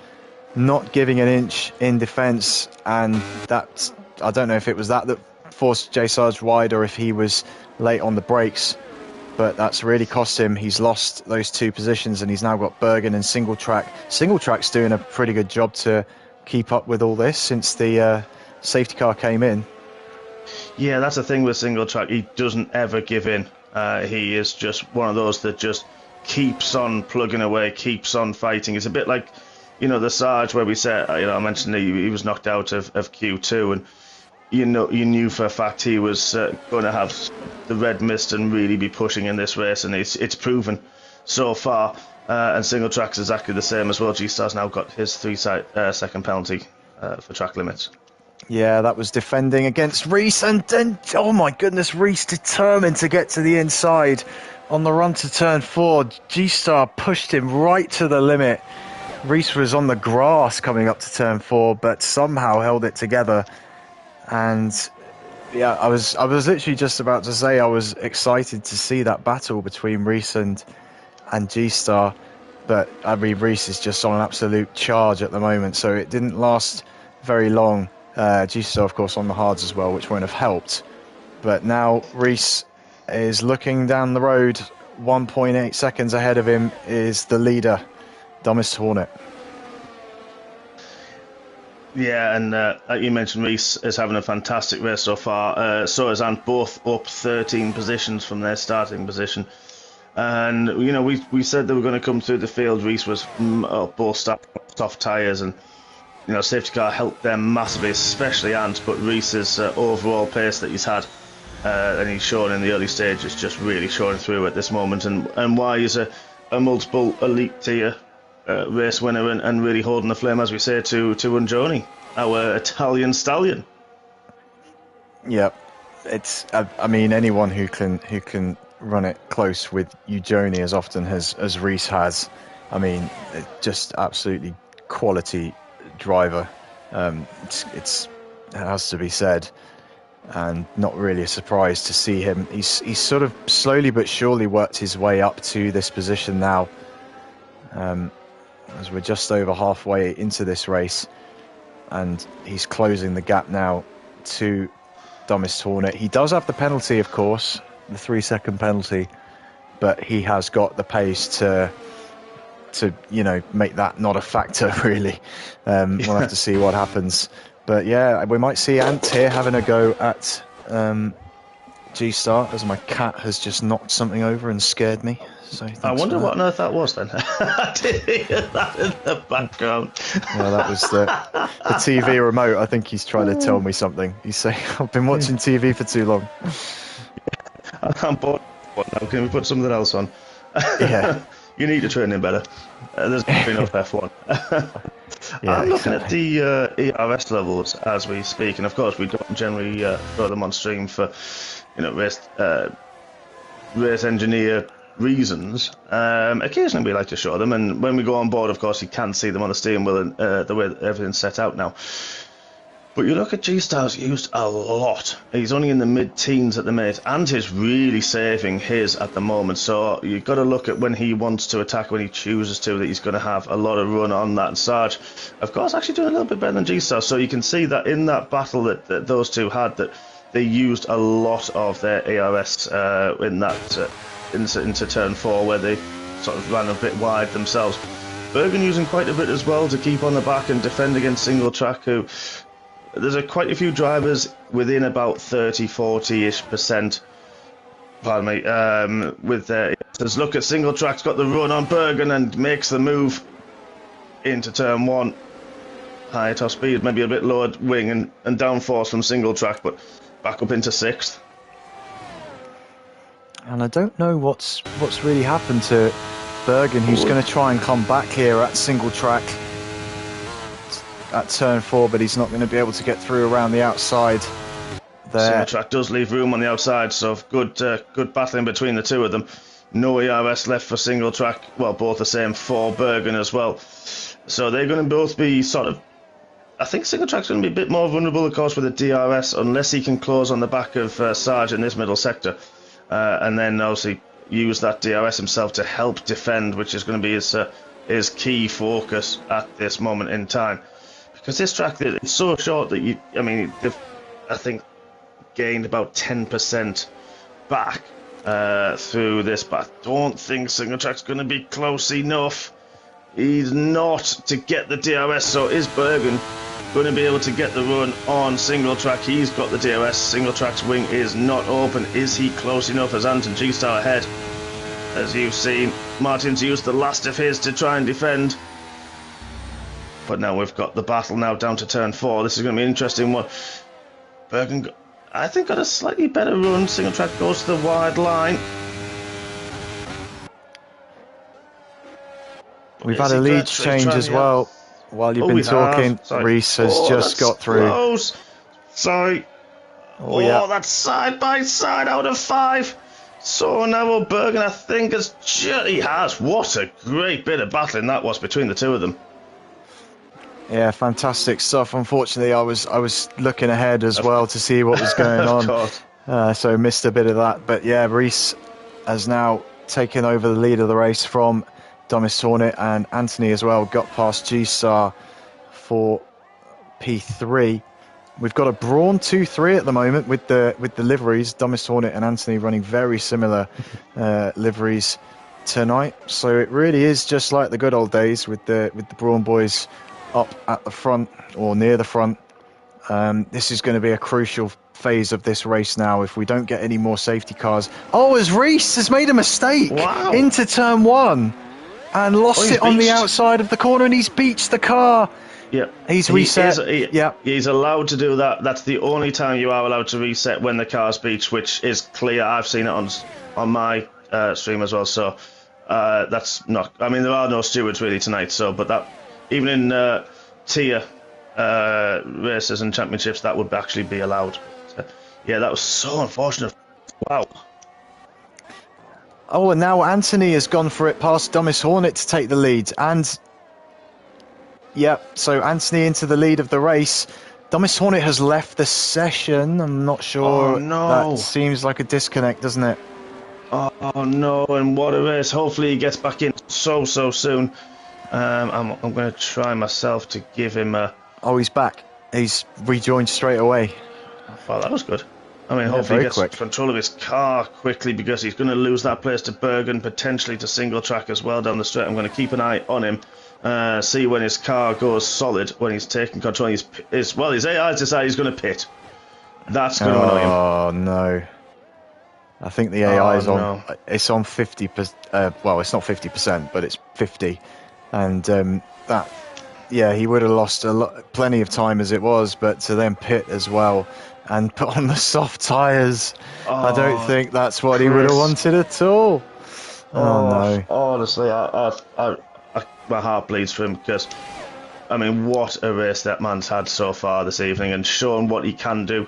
not giving an inch in defence. And that's, I don't know if it was that forced J-Sarge wide or if he was late on the brakes, but that's really cost him. He's lost those 2 positions, and he's now got Bergen and Single Track. Single Track's doing a pretty good job to keep up with all this since the safety car came in. Yeah, that's the thing with Single Track. He doesn't ever give in. He is just one of those that just keeps on plugging away, keeps on fighting. It's a bit like, you know, the Sarge where we said, you know, I mentioned he was knocked out of Q2, and you knew for a fact he was going to have the red mist and really be pushing in this race, and it's proven so far. And Single Track's exactly the same as well. G-Star's now got his 3-second penalty for track limits. Yeah, that was defending against Reese, and then, oh my goodness, Reese determined to get to the inside on the run to turn 4. G-Star pushed him right to the limit. Reese was on the grass coming up to turn 4, but somehow held it together. And yeah, I was literally just about to say I was excited to see that battle between Reese and G-Star, but I mean, Reese is just on an absolute charge at the moment, so it didn't last very long. G-Star, of course, on the hards as well, which won't have helped. But now Reese is looking down the road. 1.8 seconds ahead of him is the leader, Dumbest Hornet. Yeah, and like you mentioned, Reese is having a fantastic race so far. So is Ant, both up 13 positions from their starting position. And, you know, we said they were going to come through the field. Reese was both soft tyres, and, you know, safety car helped them massively, especially Ant. But Reese's overall pace that he's had, and he's shown in the early stages, just really showing through at this moment. And why he's a multiple elite tier race winner, and really holding the flame, as we say, to Unjoni, our Italian stallion. Yep, it's. I mean, anyone who can run it close with Ujoni as often as Reese has. I mean, just absolutely quality driver. It has to be said, and not really a surprise to see him. He's sort of slowly but surely worked his way up to this position now. As we're just over halfway into this race, and he's closing the gap now to Dumbest Hornet. He does have the penalty, of course, the 3-second penalty, but he has got the pace to you know, make that not a factor, really. We'll have to see what happens. But yeah, we might see Ant here having a go at G-Star, as my cat has just knocked something over and scared me. So I wonder what on earth that was then. I did hear that in the background. Yeah, that was the TV remote. I think he's trying to tell me something. He's saying, I've been watching TV for too long. I'm bored. What now? Can we put something else on? Yeah. You need to train him better. There's not enough F1. Yeah, I'm looking at the ERS levels as we speak, and of course we don't generally throw them on stream for, you know, race engineer reasons. Occasionally we like to show them, and when we go on board, of course, you can see them on the steering wheel and the way everything's set out now. But you look at G-Star's used a lot. He's only in the mid-teens at the minute, and he's really saving his at the moment. So you've got to look at when he wants to attack, when he chooses to, that he's going to have a lot of run on that. And Sarge, of course, actually doing a little bit better than G-Star. So you can see that in that battle that those two had, that they used a lot of their ARS in that into turn 4, where they sort of ran a bit wide themselves. Bergen using quite a bit as well to keep on the back and defend against Single Track, who there's quite a few drivers within about 30-40-ish%. Pardon me. With says, look at single track's got the run on Bergen and makes the move into turn 1. High top speed, maybe a bit lower wing and downforce from single track, but back up into 6th. And I don't know what's really happened to Bergen, who's going to try and come back here at single track at turn 4, but he's not going to be able to get through around the outside there. Single track does leave room on the outside, so good battling between the two of them. No ERS left for single track. Well, both the same for Bergen as well. So they're going to both be sort of... I think single track's going to be a bit more vulnerable, of course, with the DRS, unless he can close on the back of Sarge in this middle sector. And then obviously use that DRS himself to help defend, which is going to be his key focus at this moment in time. Because this track, it's so short that they've, I think, gained about 10% back through this, but I don't think single track's going to be close enough. He's not to get the DRS, so is Bergen going to be able to get the run on single track? He's got the DRS. Single track's wing is not open. Is he close enough as Anton G-Star ahead? As you've seen, Martin's used the last of his to try and defend. But now we've got the battle now down to turn 4. This is going to be an interesting one. Bergen, I think, got a slightly better run. Single track goes to the wide line. We've had a lead change as well. While you've been talking, Reese has just got through. Close. Sorry. Yeah. That's side by side out of 5. So now Bergen, I think, he has. What a great bit of battling that was between the two of them. Yeah, fantastic stuff. Unfortunately, I was looking ahead as well to see what was going on, so missed a bit of that. But yeah, Reese has now taken over the lead of the race from Domis Hornet, and Anthony as well got past G-Star for P3. We've got a Brawn 2-3 at the moment with the liveries. Domis Hornet and Anthony running very similar liveries tonight. So it really is just like the good old days with the Brawn boys up at the front or near the front. This is going to be a crucial phase of this race now if we don't get any more safety cars. Oh, as Reese has made a mistake into turn 1 and lost it on the outside of the corner, and he's beached the car. Yeah, he's reset. He's allowed to do that. That's the only time you are allowed to reset, when the car's beached, which is clear. I've seen it on my stream as well. So that's not. I mean, there are no stewards really tonight. So, but that even in tier races and championships, that would actually be allowed. Yeah, that was so unfortunate. Wow. Oh, and now Anthony has gone for it past Domis Hornet to take the lead. And, yeah, so Anthony into the lead of the race. Domis Hornet has left the session. I'm not sure. Oh, no. That seems like a disconnect, doesn't it? Oh, no, and what a race. Hopefully he gets back in so soon. I'm going to try myself to give him a... Oh, he's back. He's rejoined straight away. Oh, that was good. I mean, hopefully he gets control of his car quickly, because he's going to lose that place to Bergen, potentially to single track as well down the straight. I'm going to keep an eye on him, see when his car goes solid, when he's taking control. His AI's decided he's going to pit. That's going to annoy him. Oh, no. I think the AI is on. No. It's on 50%. Well, it's not 50%, but it's 50. And that, yeah, he would have lost plenty of time as it was, but to then pit as well and put on the soft tyres, I don't think that's what he would have wanted at all. Oh no! Honestly, my heart bleeds for him, because, I mean, what a race that man's had so far this evening, and showing what he can do.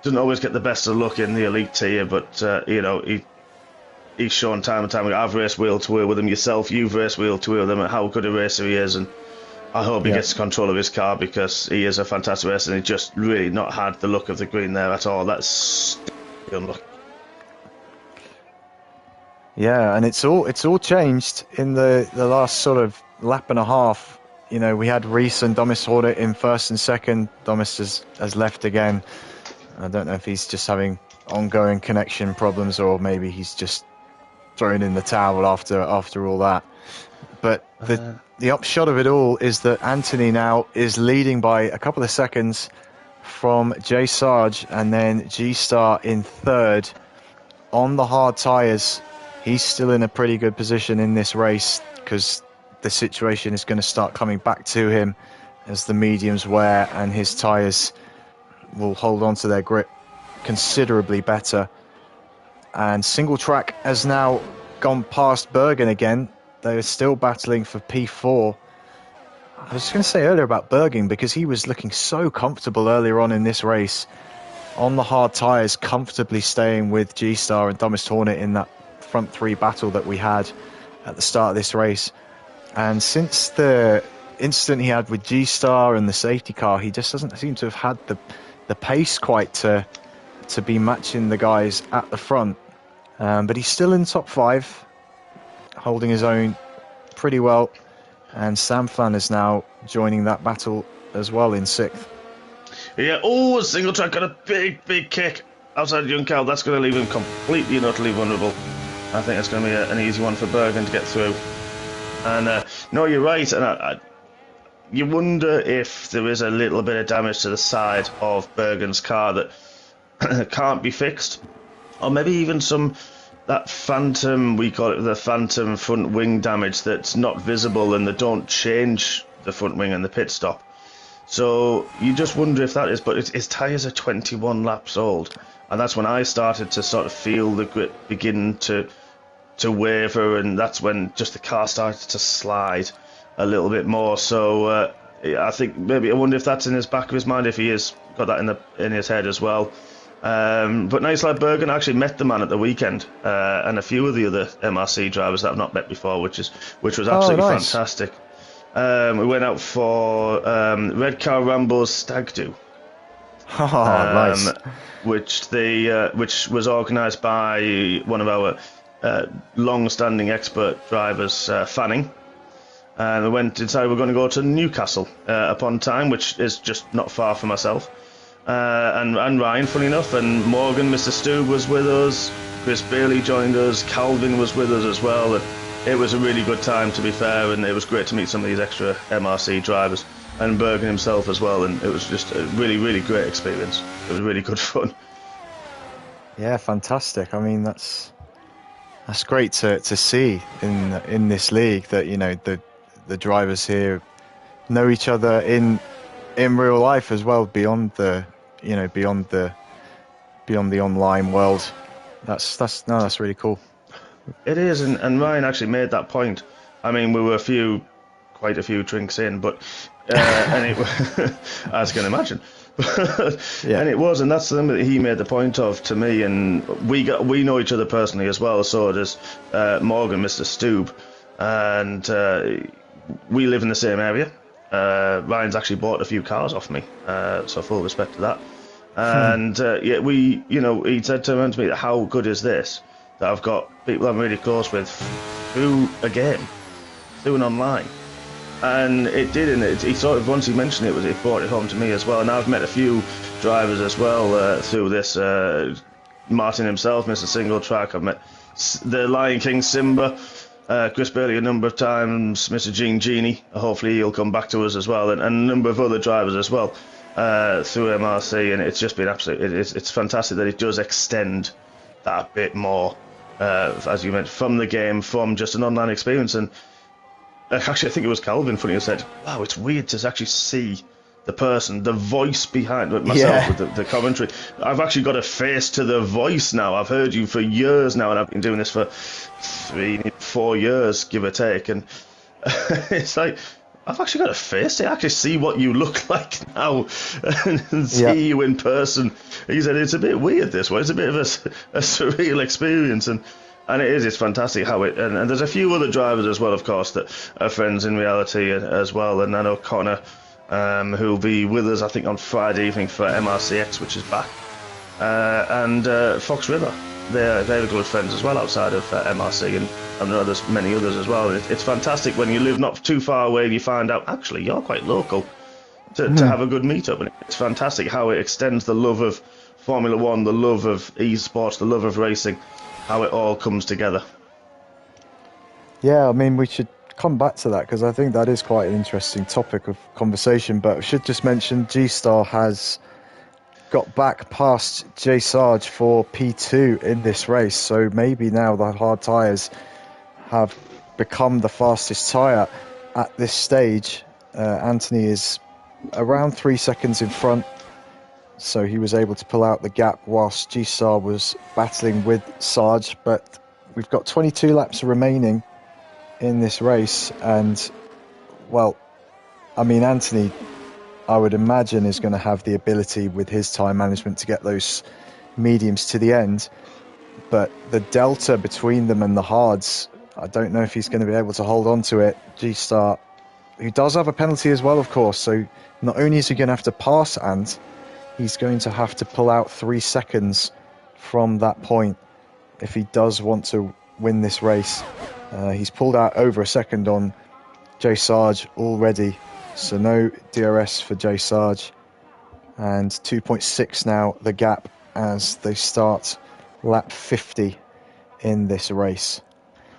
Doesn't always get the best of luck in the elite tier, but he's shown time and time again. I've raced wheel to wheel with him yourself. You've raced wheel to wheel with him, and how good a racer he is. And I hope he gets control of his car, because he is a fantastic racer, and he just really not had the look of the green there at all. That's unlucky. Yeah, and it's all changed in the last sort of lap and a half. You know, we had Reese and Domis Hornet in first and second. Domis has left again. I don't know if he's just having ongoing connection problems, or maybe he's just thrown in the towel after all that. But the upshot of it all is that Anthony now is leading by a couple of seconds from J Sarge, and then G-Star in third on the hard tyres. He's still in a pretty good position in this race because the situation is going to start coming back to him as the mediums wear, and his tyres will hold on to their grip considerably better. And single track has now gone past Bergen again. They're still battling for P4. I was going to say earlier about Bergen because he was looking so comfortable earlier on in this race on the hard tyres, comfortably staying with G-Star and Dumbest Hornet in that front three battle that we had at the start of this race. And since the incident he had with G-Star and the safety car, he just doesn't seem to have had the pace quite to be matching the guys at the front. But he's still in top 5, holding his own pretty well. And Samfan is now joining that battle as well in 6th. Yeah, oh, single track got a big kick outside Young Cal. That's going to leave him completely and utterly vulnerable. I think it's going to be an easy one for Bergen to get through. And no, you're right. And you wonder if there is a little bit of damage to the side of Bergen's car that can't be fixed, or maybe even that phantom, we call it the phantom front wing damage that's not visible and they don't change the front wing and the pit stop. So you just wonder if that is, but his tyres are 21 laps old, and that's when I started to sort of feel the grip begin to waver, and that's when just the car started to slide a little bit more. So I think maybe, I wonder if that's in his back of his mind, if he has got that in his head as well. But nice lad Bergen. I actually met the man at the weekend, and a few of the other MRC drivers that I've not met before, which was absolutely fantastic. We went out for Red Car Rambo's Stag Do. Nice. Which was organised by one of our long-standing expert drivers, Fanning. And we went inside. We're going to go to Newcastle upon Tyne, which is just not far from myself. And Ryan, funny enough, and Morgan, Mr. Stu was with us. Chris Bailey joined us. Calvin was with us as well. And it was a really good time, to be fair, and it was great to meet some of these extra MRC drivers and Bergen himself as well. And it was just a really, really great experience. It was really good fun. Yeah, fantastic. I mean, that's great to see in this league that, you know, the drivers here know each other in real life as well, beyond the online world. That's really cool. It is, and Ryan actually made that point. I mean, we were quite a few drinks in, but and as you can imagine. Yeah. And it was, and that's something that he made the point of to me, and we know each other personally as well. So does Morgan, Mr. Stoob, and we live in the same area. Ryan's actually bought a few cars off me, so full respect to that. And he said to me, "How good is this? That I've got people I'm really close with through a game, through an online." And it did, and he sort of, once he mentioned it brought it home to me as well. And I've met a few drivers as well through this. Martin himself, Mr. Single Track. I've met the Lion King Simba, Chris Bailey a number of times, Mr. Genie. Hopefully he'll come back to us as well, and a number of other drivers as well through MRC. And it's just been it's fantastic that it does extend that bit more, as you mentioned, from the game, from just an online experience. And actually, I think it was Calvin, funny, who said, "Wow, it's weird to actually see the person, the voice behind myself with the commentary. I've actually got a face to the voice now. I've heard you for years now, and I've been doing this for 3-4 years, give or take. And it's like, I've actually got a face to actually see what you look like now and see you in person." He said, "It's a bit weird this way. It's a bit of a surreal experience." And it is, it's fantastic how it, and there's a few other drivers as well, of course, that are friends in reality as well. And I know Connor, who'll be with us, I think, on Friday evening for MRCX, which is back. And Fox River, they're good friends as well outside of MRC, and many others as well. It's fantastic when you live not too far away and you find out, actually, you're quite local, to have a good meetup. And it's fantastic how it extends the love of Formula One, the love of esports, the love of racing, how it all comes together. Yeah, I mean, we should come back to that because I think that is quite an interesting topic of conversation. But I should just mention G-Star has got back past Jay Sarge for P2 in this race, so maybe now the hard tyres have become the fastest tyre at this stage. Anthony is around 3 seconds in front, so he was able to pull out the gap whilst G-Star was battling with Sarge. But we've got 22 laps remaining in this race, and, well, I mean, Anthony, I would imagine, is going to have the ability with his time management to get those mediums to the end. But the delta between them and the hards, I don't know if he's going to be able to hold on to it. G-Star, who does have a penalty as well, of course, so not only is he going to have to pass Ant, he's going to have to pull out 3 seconds from that point if he does want to win this race. He's pulled out over a second on Jay Sarge already, so no DRS for Jay Sarge, and 2.6 now the gap as they start lap 50 in this race.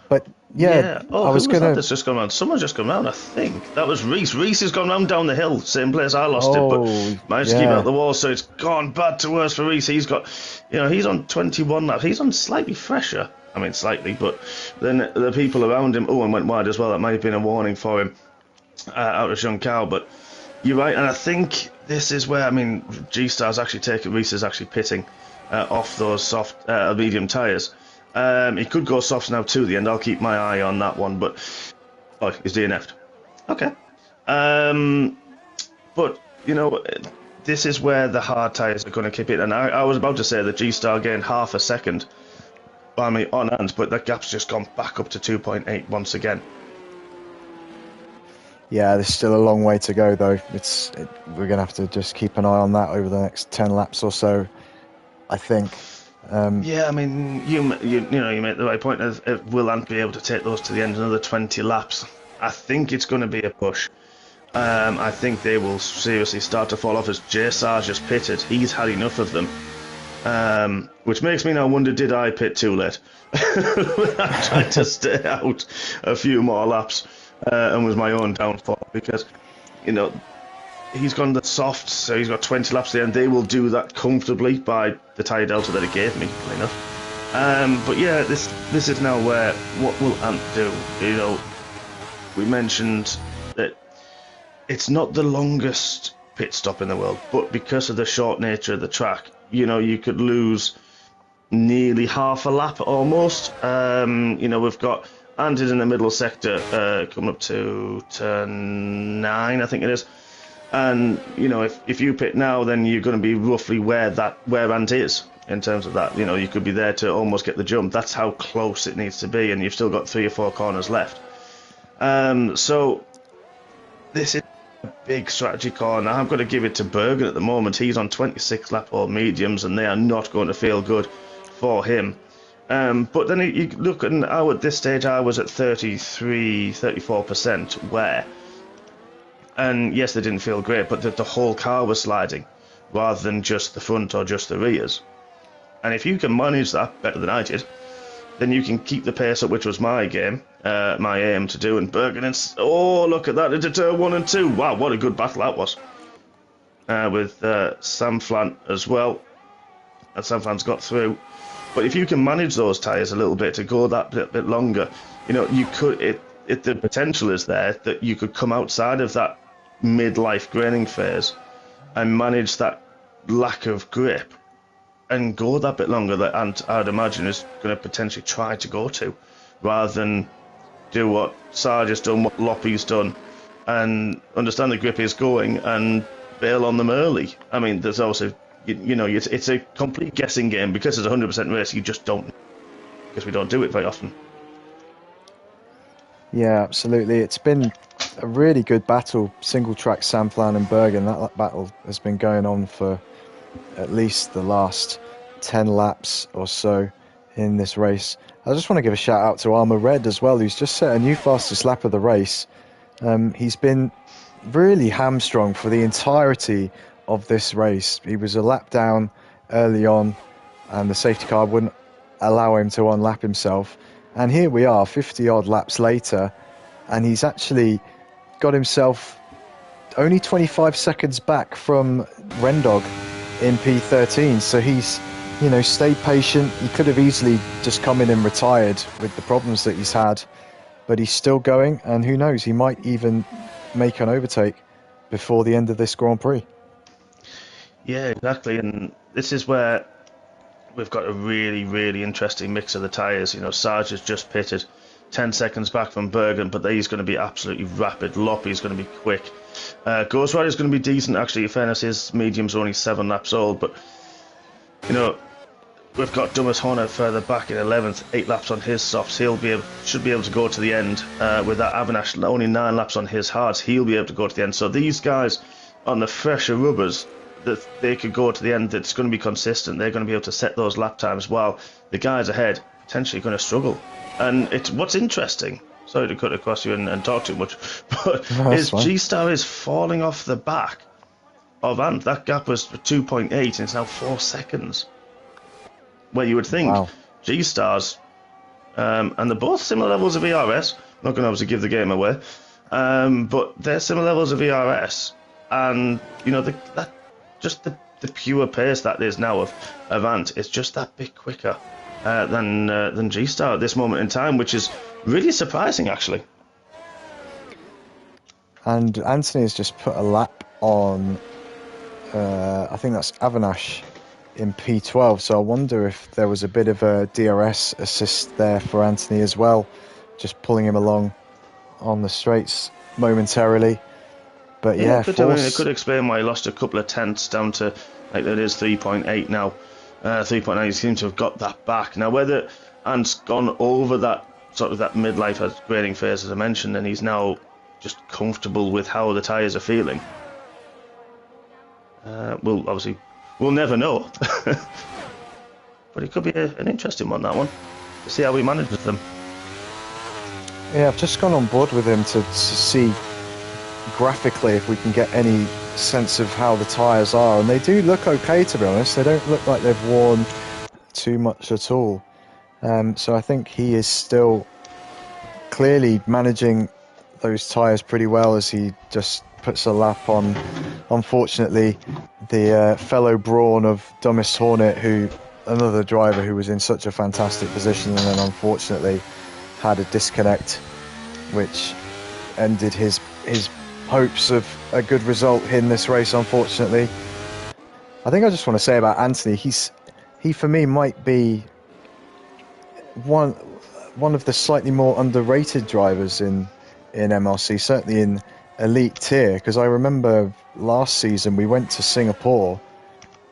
But yeah. Oh, who was that that's just gone round? Someone's just gone round, I think. That was Reese. Reese has gone round down the hill, same place I lost it, but managed to keep out the wall, so it's gone bad to worse for Reese. He's got, he's on 21 laps. He's on slightly fresher. I mean, slightly, but then the people around him, and went wide as well. That might have been a warning for him out of Jean Cal, but you're right, and I think this is where, G-Star's actually taken, Reese is actually pitting off those soft, medium tyres. He could go softs now to the end. I'll keep my eye on that one, but he's DNF'd. Okay. But this is where the hard tyres are going to keep it. And I was about to say that G-Star gained half a second on Ant, but that gap's just gone back up to 2.8 once again. Yeah, there's still a long way to go, though. We're going to have to just keep an eye on that over the next 10 laps or so, I think. You make the right point. Will Ant be able to take those to the end another 20 laps? I think it's going to be a push. I think they will seriously start to fall off as Jay Sarge has pitted. He's had enough of them. Which makes me now wonder, did I pit too late? I tried to stay out a few more laps and was my own downfall because, he's gone the soft, so he's got 20 laps there, and they will do that comfortably by the tyre delta that it gave me, funny enough. But yeah, this is now where, what will Ant do? We mentioned that it's not the longest pit stop in the world, but because of the short nature of the track, you could lose nearly half a lap almost. We've got Ant is in the middle sector, coming up to turn 9, I think it is. And, if you pit now, then you're going to be roughly where Ant is in terms of that. You could be there to almost get the jump. That's how close it needs to be, and you've still got 3 or 4 corners left. So this is a big strategy call, and I'm going to give it to Bergen at the moment. He's on 26 lap all mediums, and they are not going to feel good for him. But then you look, and at this stage I was at 34% where... And yes, they didn't feel great, but the whole car was sliding rather than just the front or just the rears. And if you can manage that better than I did, then you can keep the pace up, which was my aim to do. And Bergen, look at that, into turn 1 and 2. Wow, what a good battle that was. With Sam Flant as well. And Sam Flant's got through. But if you can manage those tyres a little bit to go that bit longer, you could... the potential is there that you could come outside of that midlife graining phase and manage that lack of grip and go that bit longer that Ant, I'd imagine, is going to potentially try to go to, rather than do what Sarge has done, what Loppy's done, and understand the grip is going and bail on them early. There's also, it's a complete guessing game because it's a 100% race. You just don't, because we don't do it very often. Yeah, absolutely. It's been a really good battle, single track Samflan and Bergen. That battle has been going on for at least the last 10 laps or so in this race. I just want to give a shout out to Armour Red as well, who's just set a new fastest lap of the race. He's been really hamstrung for the entirety of this race. He was a lap down early on and the safety car wouldn't allow him to unlap himself. And here we are, 50-odd laps later, and he's actually got himself only 25 seconds back from Rendog in P13. So he's, stayed patient. He could have easily just come in and retired with the problems that he's had, but he's still going, and who knows, he might even make an overtake before the end of this Grand Prix. Yeah, exactly, and this is where we've got a really, really interesting mix of the tyres. Sarge has just pitted 10 seconds back from Bergen, but he's going to be absolutely rapid. Loppy's going to be quick. Ghost Rider's going to be decent, actually. In fairness, his medium's only 7 laps old, but, we've got Dumas Horner further back in 11th, 8 laps on his softs. Should be able to go to the end with that Avinash, only 9 laps on his hards. He'll be able to go to the end. So these guys on the fresher rubbers, that they could go to the end, that's going to be consistent. They're going to be able to set those lap times, while the guys ahead potentially going to struggle. And it's what's interesting, sorry to cut across you and talk too much, but G-Star is falling off the back of Ant. That gap was 2.8 and it's now 4 seconds. Where you would think G-Stars, and they're both similar levels of ERS, I'm not going to obviously give the game away, but they're similar levels of ERS, and the pure pace that is now of Ant is just that bit quicker than G-Star at this moment in time, which is really surprising, actually. And Anthony has just put a lap on, I think that's Avinash in P12, so I wonder if there was a bit of a DRS assist there for Anthony as well, just pulling him along on the straights momentarily. But it could explain why he lost a couple of tenths down to, like, that is 3.8 now. 3.9, he seems to have got that back. Now, whether Ant's gone over that sort of that midlife grading phase, as I mentioned, and he's now just comfortable with how the tyres are feeling, we'll never know. But it could be an interesting one, that one, to see how he manages them. Yeah, I've just gone on board with him to see graphically if we can get any sense of how the tyres are, and they do look okay, to be honest. They don't look like they've worn too much at all. So I think he is still clearly managing those tyres pretty well as he just puts a lap on, unfortunately, the fellow brawn of Dumas Hornet, another driver who was in such a fantastic position and then unfortunately had a disconnect which ended his hopes of a good result in this race, unfortunately. I think I just want to say about Anthony, he for me might be one of the slightly more underrated drivers in MRC, certainly in elite tier, because I remember last season we went to Singapore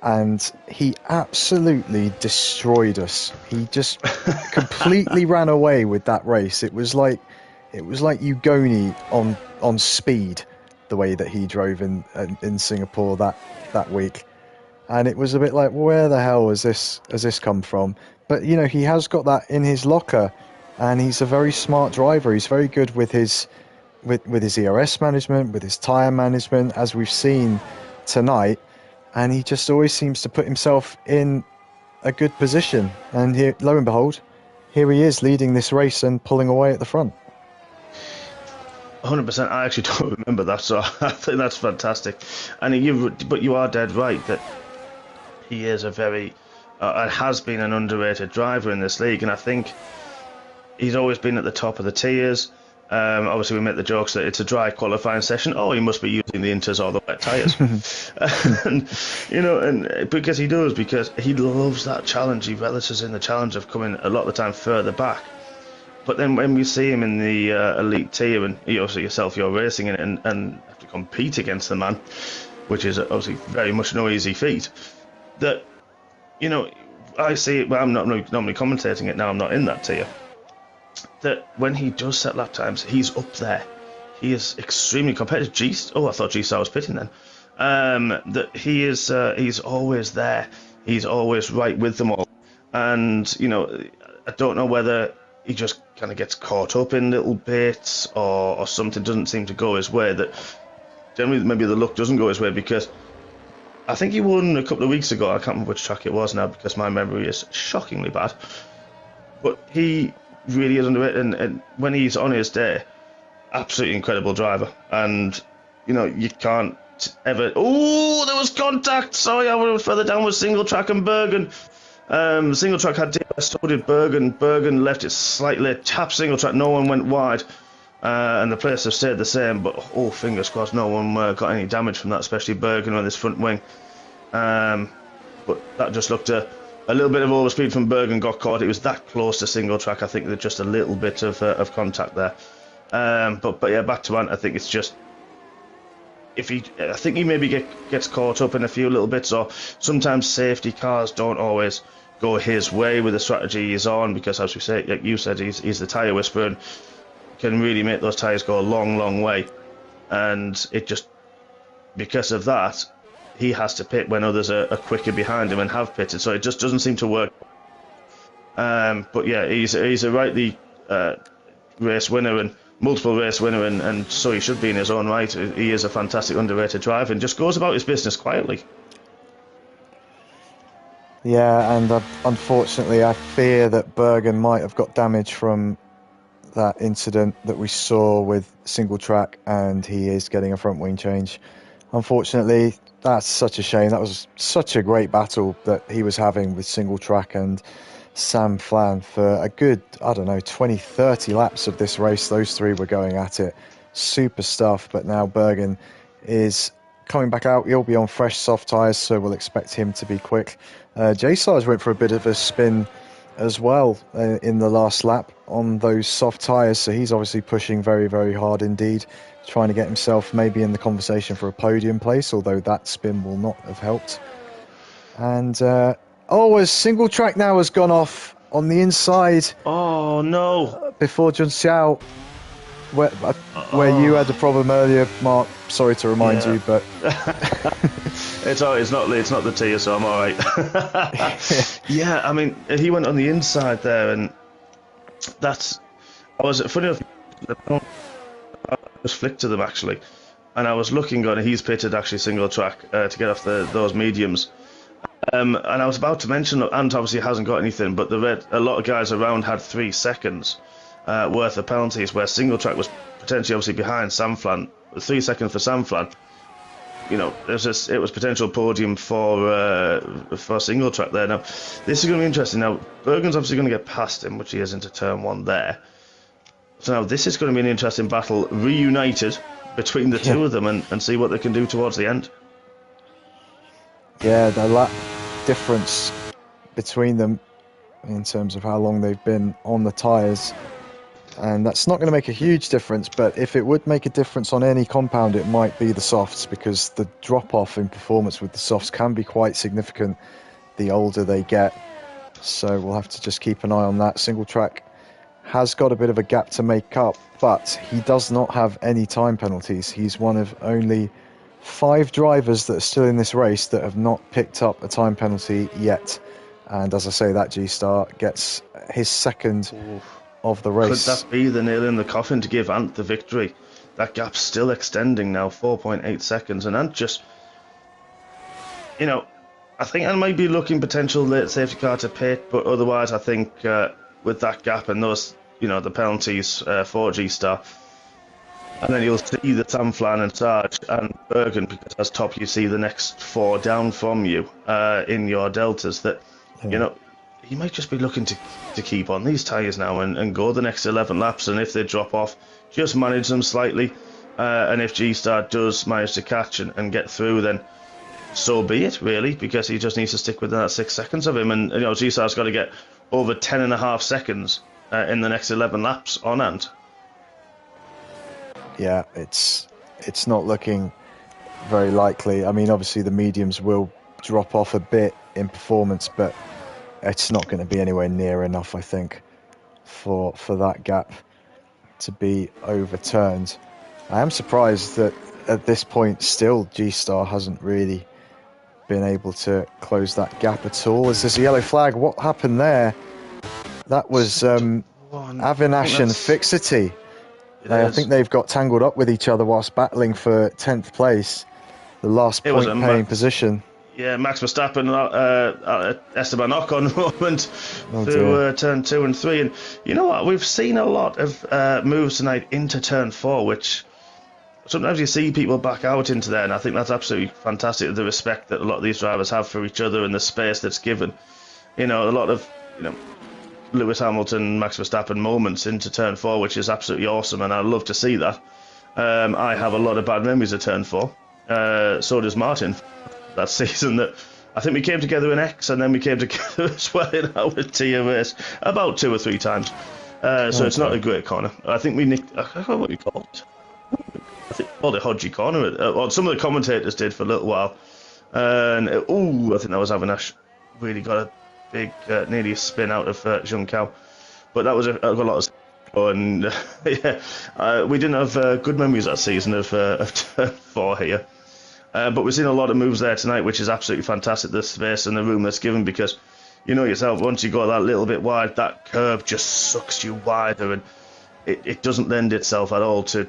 and he absolutely destroyed us. He just completely ran away with that race. It was like Ugoni on speed, the way that he drove in Singapore that week, and it was a bit like, where the hell has this come from? But he has got that in his locker, and he's a very smart driver. He's very good with his ERS management, with his tyre management, as we've seen tonight, and he just always seems to put himself in a good position. And here, lo and behold, here he is leading this race and pulling away at the front. 100%. I actually don't remember that, so I think that's fantastic. And you are dead right that he is a very has been an underrated driver in this league, and I think he's always been at the top of the tiers. Obviously, we make the jokes that it's a dry qualifying session. Oh, he must be using the inters or the wet tyres. and because he loves that challenge. He relishes in the challenge of coming a lot of the time further back. But then when we see him in the elite tier, and you're racing in it and have to compete against the man, which is obviously very much no easy feat, that, I see it, well, I'm not normally commentating it now, I'm not in that tier, that when he does set lap times, he's up there. He is extremely competitive. I thought G-Star was pitting then. That he is, he's always there. He's always right with them all. And, I don't know whether he just kind of gets caught up in little bits or something doesn't seem to go his way, that generally maybe the luck doesn't go his way, because I think he won a couple of weeks ago. I can't remember which track it was now because my memory is shockingly bad. But he really is underrated, and when he's on his day, absolutely incredible driver. And, you can't ever. Oh, there was contact. Sorry, I went further down with single track and Bergen. Single track had DRS, so did Bergen. Bergen left it slightly. Tap single track, no one went wide. And the players have stayed the same, but fingers crossed no one got any damage from that, especially Bergen on his front wing. But that just looked a little bit of overspeed from Bergen got caught. It was that close to single track. I think there's just a little bit of contact there. But yeah, back to Ant. I think it's just I think he maybe gets caught up in a few little bits, or sometimes safety cars don't always go his way with the strategy he's on, because as we say, like you said, he's the tyre whisperer and can really make those tyres go a long, long way. And it just, because of that, he has to pit when others are quicker behind him and have pitted, so it just doesn't seem to work. But yeah, he's a rightly race winner and multiple race winner, and so he should be in his own right. He is a fantastic underrated driver and just goes about his business quietly. Yeah, and unfortunately I fear that Bergen might have got damage from that incident that we saw with single track, and he is getting a front wing change. Unfortunately, that's such a shame. That was such a great battle that he was having with single track and Sam Flan for a good, 20, 30 laps of this race. Those three were going at it. Super stuff, but now Bergen is coming back out. He'll be on fresh soft tyres, so we'll expect him to be quick. J-Sarge went for a bit of a spin as well in the last lap on those soft tyres, so he's obviously pushing very, very hard indeed, trying to get himself maybe in the conversation for a podium place, although that spin will not have helped. And a single track now has gone off on the inside. Oh no! Before Jun Xiao, where you had the problem earlier, Mark. Sorry to remind you, but it's not the tier, so I'm all right. Yeah, I mean, he went on the inside there, and funny enough, I was flicked to them actually, and I was looking on. He's pitted actually single track to get off those mediums. And I was about to mention, Ant obviously hasn't got anything, but a lot of guys around had 3 seconds worth of penalties, where single track was potentially obviously behind Sam Flan. 3 seconds for Sam Flan. You know, it was potential podium for single track there. Now, this is going to be interesting. Now, Bergen's obviously going to get past him, which he is into turn 1 there. So now this is going to be an interesting battle, reunited between the two of them, and see what they can do towards the end. Yeah, the lap difference between them in terms of how long they've been on the tyres, and that's not going to make a huge difference, but if it would make a difference on any compound, it might be the softs, because the drop-off in performance with the softs can be quite significant the older they get. So we'll have to just keep an eye on that. Single track has got a bit of a gap to make up, but he does not have any time penalties. He's one of only 5 drivers that are still in this race that have not picked up a time penalty yet. And as I say, that G-Star gets his second of the race. Could that be the nail in the coffin to give Ant the victory? That gap's still extending now, 4.8 seconds, and Ant just, I think Ant might be looking potential late safety car to pit, but otherwise I think with that gap and those, the penalties for G-Star, and then you'll see the Sam Flan and Sarge and Bergen, because as top you see the next 4 down from you in your deltas, that, he might just be looking to keep on these tyres now and go the next 11 laps, and if they drop off, just manage them slightly, and if G-Star does manage to catch and get through, then so be it, really, because he just needs to stick within that 6 seconds of him, and G-Star's got to get over 10.5 seconds in the next 11 laps on Ant. Yeah, it's not looking very likely. I mean, obviously the mediums will drop off a bit in performance, but it's not going to be anywhere near enough, I think, for that gap to be overturned. I am surprised that at this point still G-Star hasn't really been able to close that gap at all. As there's a yellow flag, what happened there? That was Avinash and Fixity. I think they've got tangled up with each other whilst battling for 10th place, the last point-paying position. Yeah, Max Verstappen, Esteban Ocon moment through turn 2 and 3. And you know what? We've seen a lot of moves tonight into turn 4, which sometimes you see people back out into there, and I think that's absolutely fantastic. The respect that a lot of these drivers have for each other and the space that's given. A lot of Lewis Hamilton, Max Verstappen moments into turn 4, which is absolutely awesome, and I love to see that. I have a lot of bad memories of turn 4. So does Martin. That season that I think we came together in X, and then we came together as well in our tier race about 2 or 3 times. So it's not a great corner. I think we nicked. I don't know what we called it. I think we called it Hodgy Corner. Or some of the commentators did for a little while. And I think that was Avinash. Really got a big, nearly a spin out of Zheng Cao. But that was a lot of. And we didn't have good memories that season of turn 4 here. But we've seen a lot of moves there tonight, which is absolutely fantastic. The space and the room that's given, because you know yourself, once you go that little bit wide, that curb just sucks you wider, and it doesn't lend itself at all to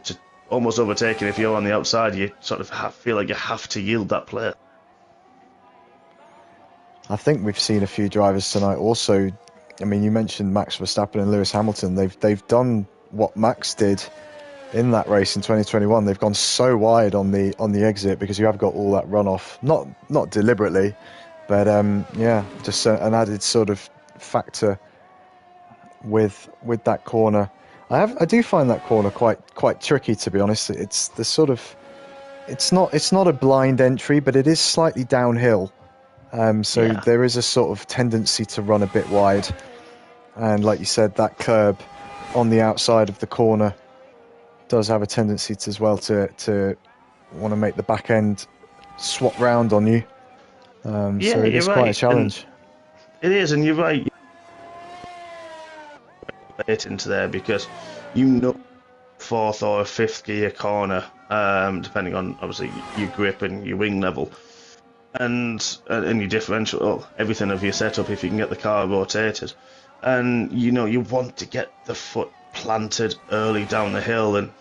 almost overtaking. If you're on the outside, you sort of feel like you have to yield that plate. I think we've seen a few drivers tonight also. I mean, you mentioned Max Verstappen and Lewis Hamilton. They've done what Max did in that race in 2021. They've gone so wide on the exit because you have got all that runoff. Not deliberately, but just an added sort of factor with that corner. I do find that corner quite tricky, to be honest. It's the sort of it's not a blind entry, but it is slightly downhill. There is a sort of tendency to run a bit wide, and like you said, that curb on the outside of the corner does have a tendency to, as well, to want to make the back end swap round on you. So it is quite a challenge. It is, and you're right. It into there because fourth or fifth gear corner, depending on obviously your grip and your wing level. And your differential, everything of your setup, if you can get the car rotated. And, you want to get the foot planted early down the hill, and,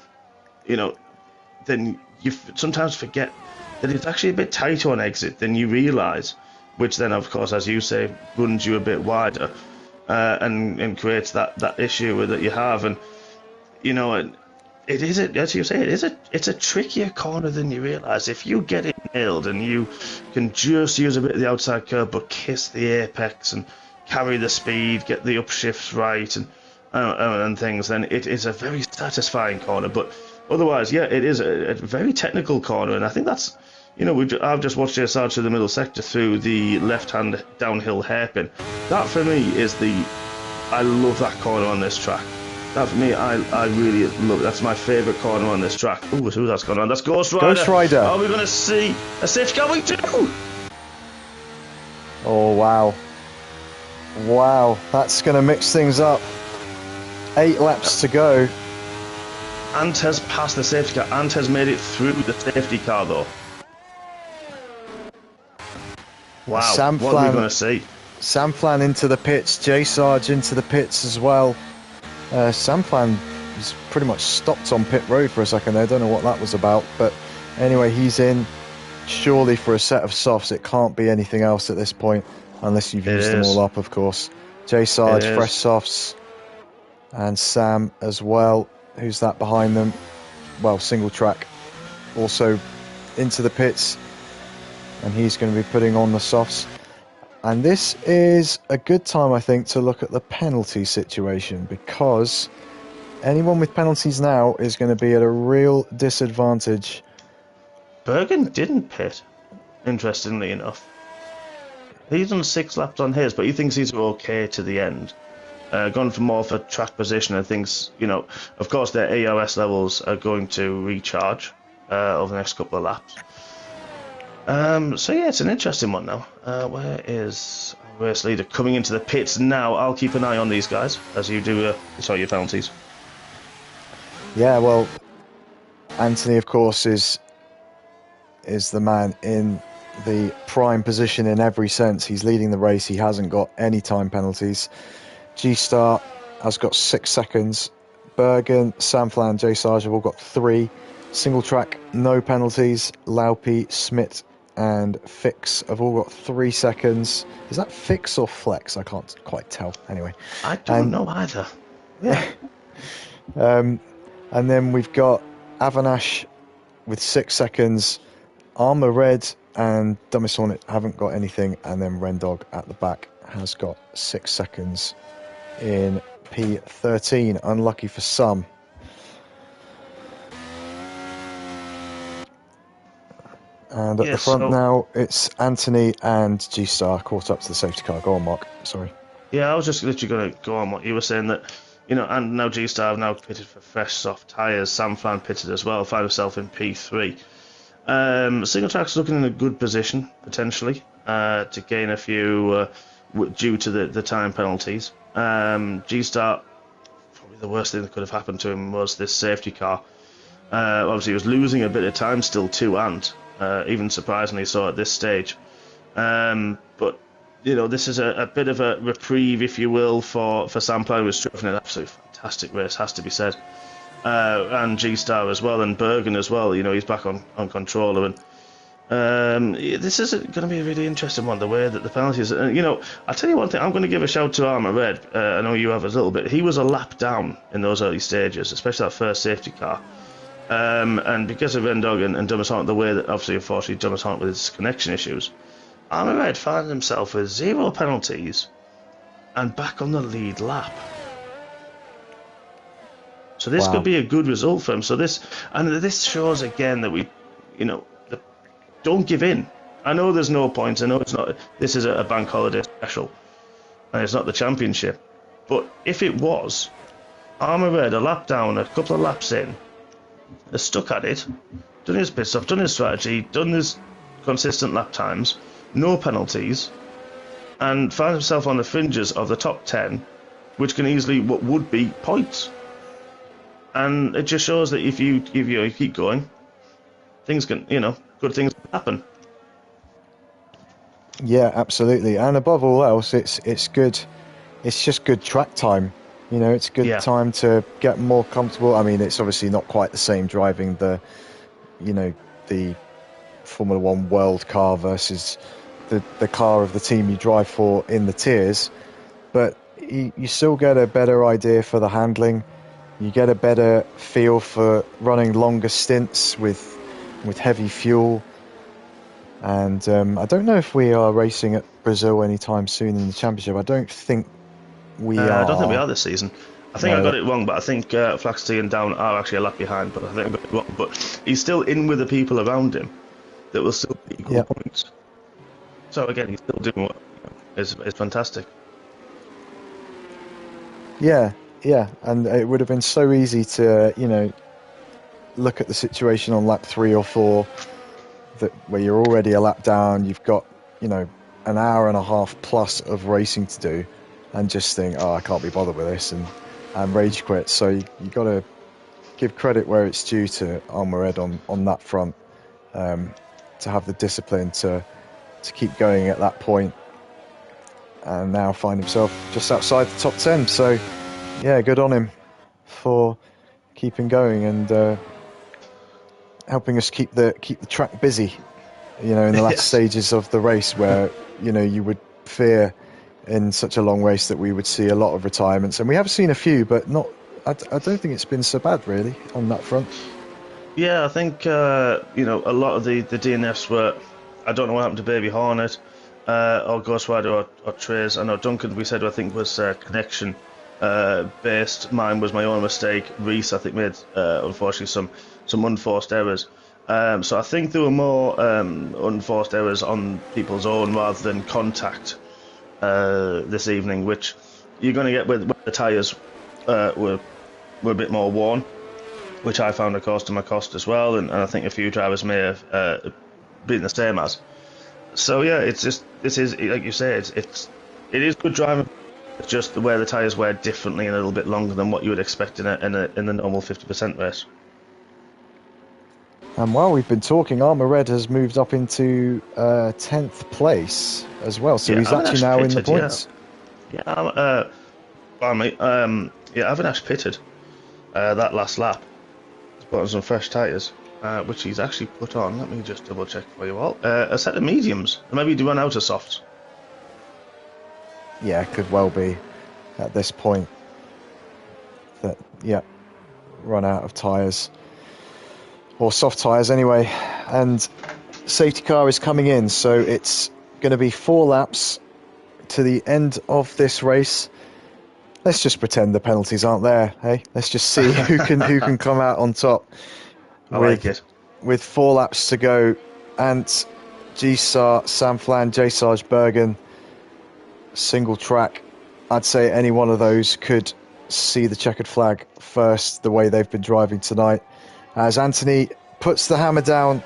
then you sometimes forget that it's actually a bit tighter on exit than you realise, which then, of course, as you say, runs you a bit wider and creates that issue that you have. And, it is, as you say, it's a trickier corner than you realise. If you get it nailed and you can just use a bit of the outside curve but kiss the apex and carry the speed, get the upshifts right and things, then it is a very satisfying corner. But otherwise, it is a very technical corner, and I think that's, I've just watched JSR through the middle sector through the left-hand downhill hairpin. That for me is I love that corner on this track. That for me, I really love it. That's my favourite corner on this track. Ooh, who that's going on? That's Ghost Rider. Ghost Rider. Are we going to see a safety car? We do! Oh, wow. Wow, that's going to mix things up. 8 laps to go. Ant has passed the safety car. Ant has made it through the safety car, though. Wow, what are we going to see? Samflan into the pits. J Sarge into the pits as well. Samflan was pretty much stopped on pit road for a second there. I don't know what that was about, but anyway, he's in. Surely for a set of softs, it can't be anything else at this point, unless you've used them all up, of course. J Sarge, fresh softs, and Sam as well. Who's that behind them? Well, single track, also into the pits, and he's going to be putting on the softs. And this is a good time, I think, to look at the penalty situation, because anyone with penalties now is going to be at a real disadvantage. Bergen didn't pit, interestingly enough. He's done 6 laps on his, but he thinks he's okay to the end. Gone for more for track position and thinks, of course their ARS levels are going to recharge over the next couple of laps. It's an interesting one now. Where is our race leader coming into the pits now? I'll keep an eye on these guys as you do your penalties. Yeah, well, Anthony, of course, is the man in the prime position in every sense. He's leading the race. He hasn't got any time penalties. G-Star has got 6 seconds. Bergen, Samflan, J Sarge have all got 3. Single track, no penalties. Laupi, Smith and Fix have all got 3 seconds. Is that Fix or Flex? I can't quite tell. Anyway, I don't know either. Yeah. And then we've got Avinash with 6 seconds. Armour Red and Dumbest Hornet haven't got anything, and then Rendog at the back has got 6 seconds in P13. Unlucky for some. And at the front now, it's Anthony and G-Star caught up to the safety car. Go on, Mark. Sorry. Yeah, I was just literally going to go on what you were saying, that, and now G-Star have now pitted for fresh soft tyres. Sam Flan pitted as well, found himself in P3. Single Track's looking in a good position, potentially, to gain a few due to the time penalties. G-Star, probably the worst thing that could have happened to him was this safety car. Obviously, he was losing a bit of time still to Ant, even surprisingly so at this stage. But, this is a bit of a reprieve, if you will, for Sam Flan, who was driven an absolutely fantastic race, has to be said. And G-Star as well, and Bergen as well. He's back on controller, and this is going to be a really interesting one. The way that the penalties, I tell you one thing, I'm going to give a shout to Armour Red. I know you have a little bit. He was a lap down in those early stages, especially that first safety car. And because of Rendog and Dumbest Hornet, the way that obviously, unfortunately, Dumbest Hornet with his connection issues, Armour Red found himself with 0 penalties and back on the lead lap. So this could be a good result for him. So this shows again that we, don't give in. I know there's no points. I know it's not. This is a bank holiday special, and it's not the championship. But if it was, Armour Red a lap down, a couple of laps in, has stuck at it, done his pit stop, done his strategy, done his consistent lap times, no penalties, and found himself on the fringes of the top 10, which can easily what would be points. And it just shows that if you keep going, things can, good things can happen. Yeah, absolutely. And above all else, it's good. It's just good track time. It's good time to get more comfortable. I mean, it's obviously not quite the same driving the Formula One world car versus the car of the team you drive for in the tiers, but you still get a better idea for the handling. You get a better feel for running longer stints with heavy fuel. And I don't know if we are racing at Brazil anytime soon in the championship. I don't think we are. I don't think we are this season. I think I got it wrong, but I think Flaxty and Down are actually a lap behind, but I think I got it wrong. But he's still in with the people around him that will still be equal points. So again, he's still doing what is fantastic. Yeah, and it would have been so easy to, look at the situation on lap 3 or 4, where you're already a lap down, you've got, an hour and a half plus of racing to do, and just think, I can't be bothered with this, and rage quit. So you got to give credit where it's due to Armour Red on that front, to have the discipline to keep going at that point, and now find himself just outside the top 10. So yeah, good on him for keeping going and helping us keep the track busy, in the last stages of the race, where you would fear in such a long race that we would see a lot of retirements, and we have seen a few, but not. I don't think it's been so bad really on that front. Yeah, I think a lot of the DNFs were. I don't know what happened to Baby Hornet, or Ghost Rider, or Trace. I know Duncan, we said, I think was connection based. Mine was my own mistake. Reese, I think, made unfortunately some unforced errors. So I think there were more unforced errors on people's own rather than contact this evening, which you're going to get with the tyres were a bit more worn, which I found, of course, to my cost as well, and I think a few drivers may have been the same as. So yeah, it's just, this is, like you say, it is good driving. It's just the way the tyres wear differently and a little bit longer than what you would expect in the normal 50% race. And while we've been talking, Armour Red has moved up into 10th place as well, so he's actually now pitted, in the points. Avinash pitted that last lap. He's put on some fresh tyres, which he's actually put on. Let me just double check for you all. A set of mediums. Maybe to run out of softs. Yeah, could well be at this point. Run out of tyres. or soft tyres anyway, and safety car is coming in, so it's going to be 4 laps to the end of this race. Let's just pretend the penalties aren't there, hey? Let's just see who can come out on top. I like it. With 4 laps to go, and G-Star, Sam Flan, J-Sarge, Bergen, single track. I'd say any one of those could see the checkered flag first, the way they've been driving tonight. As Anthony puts the hammer down,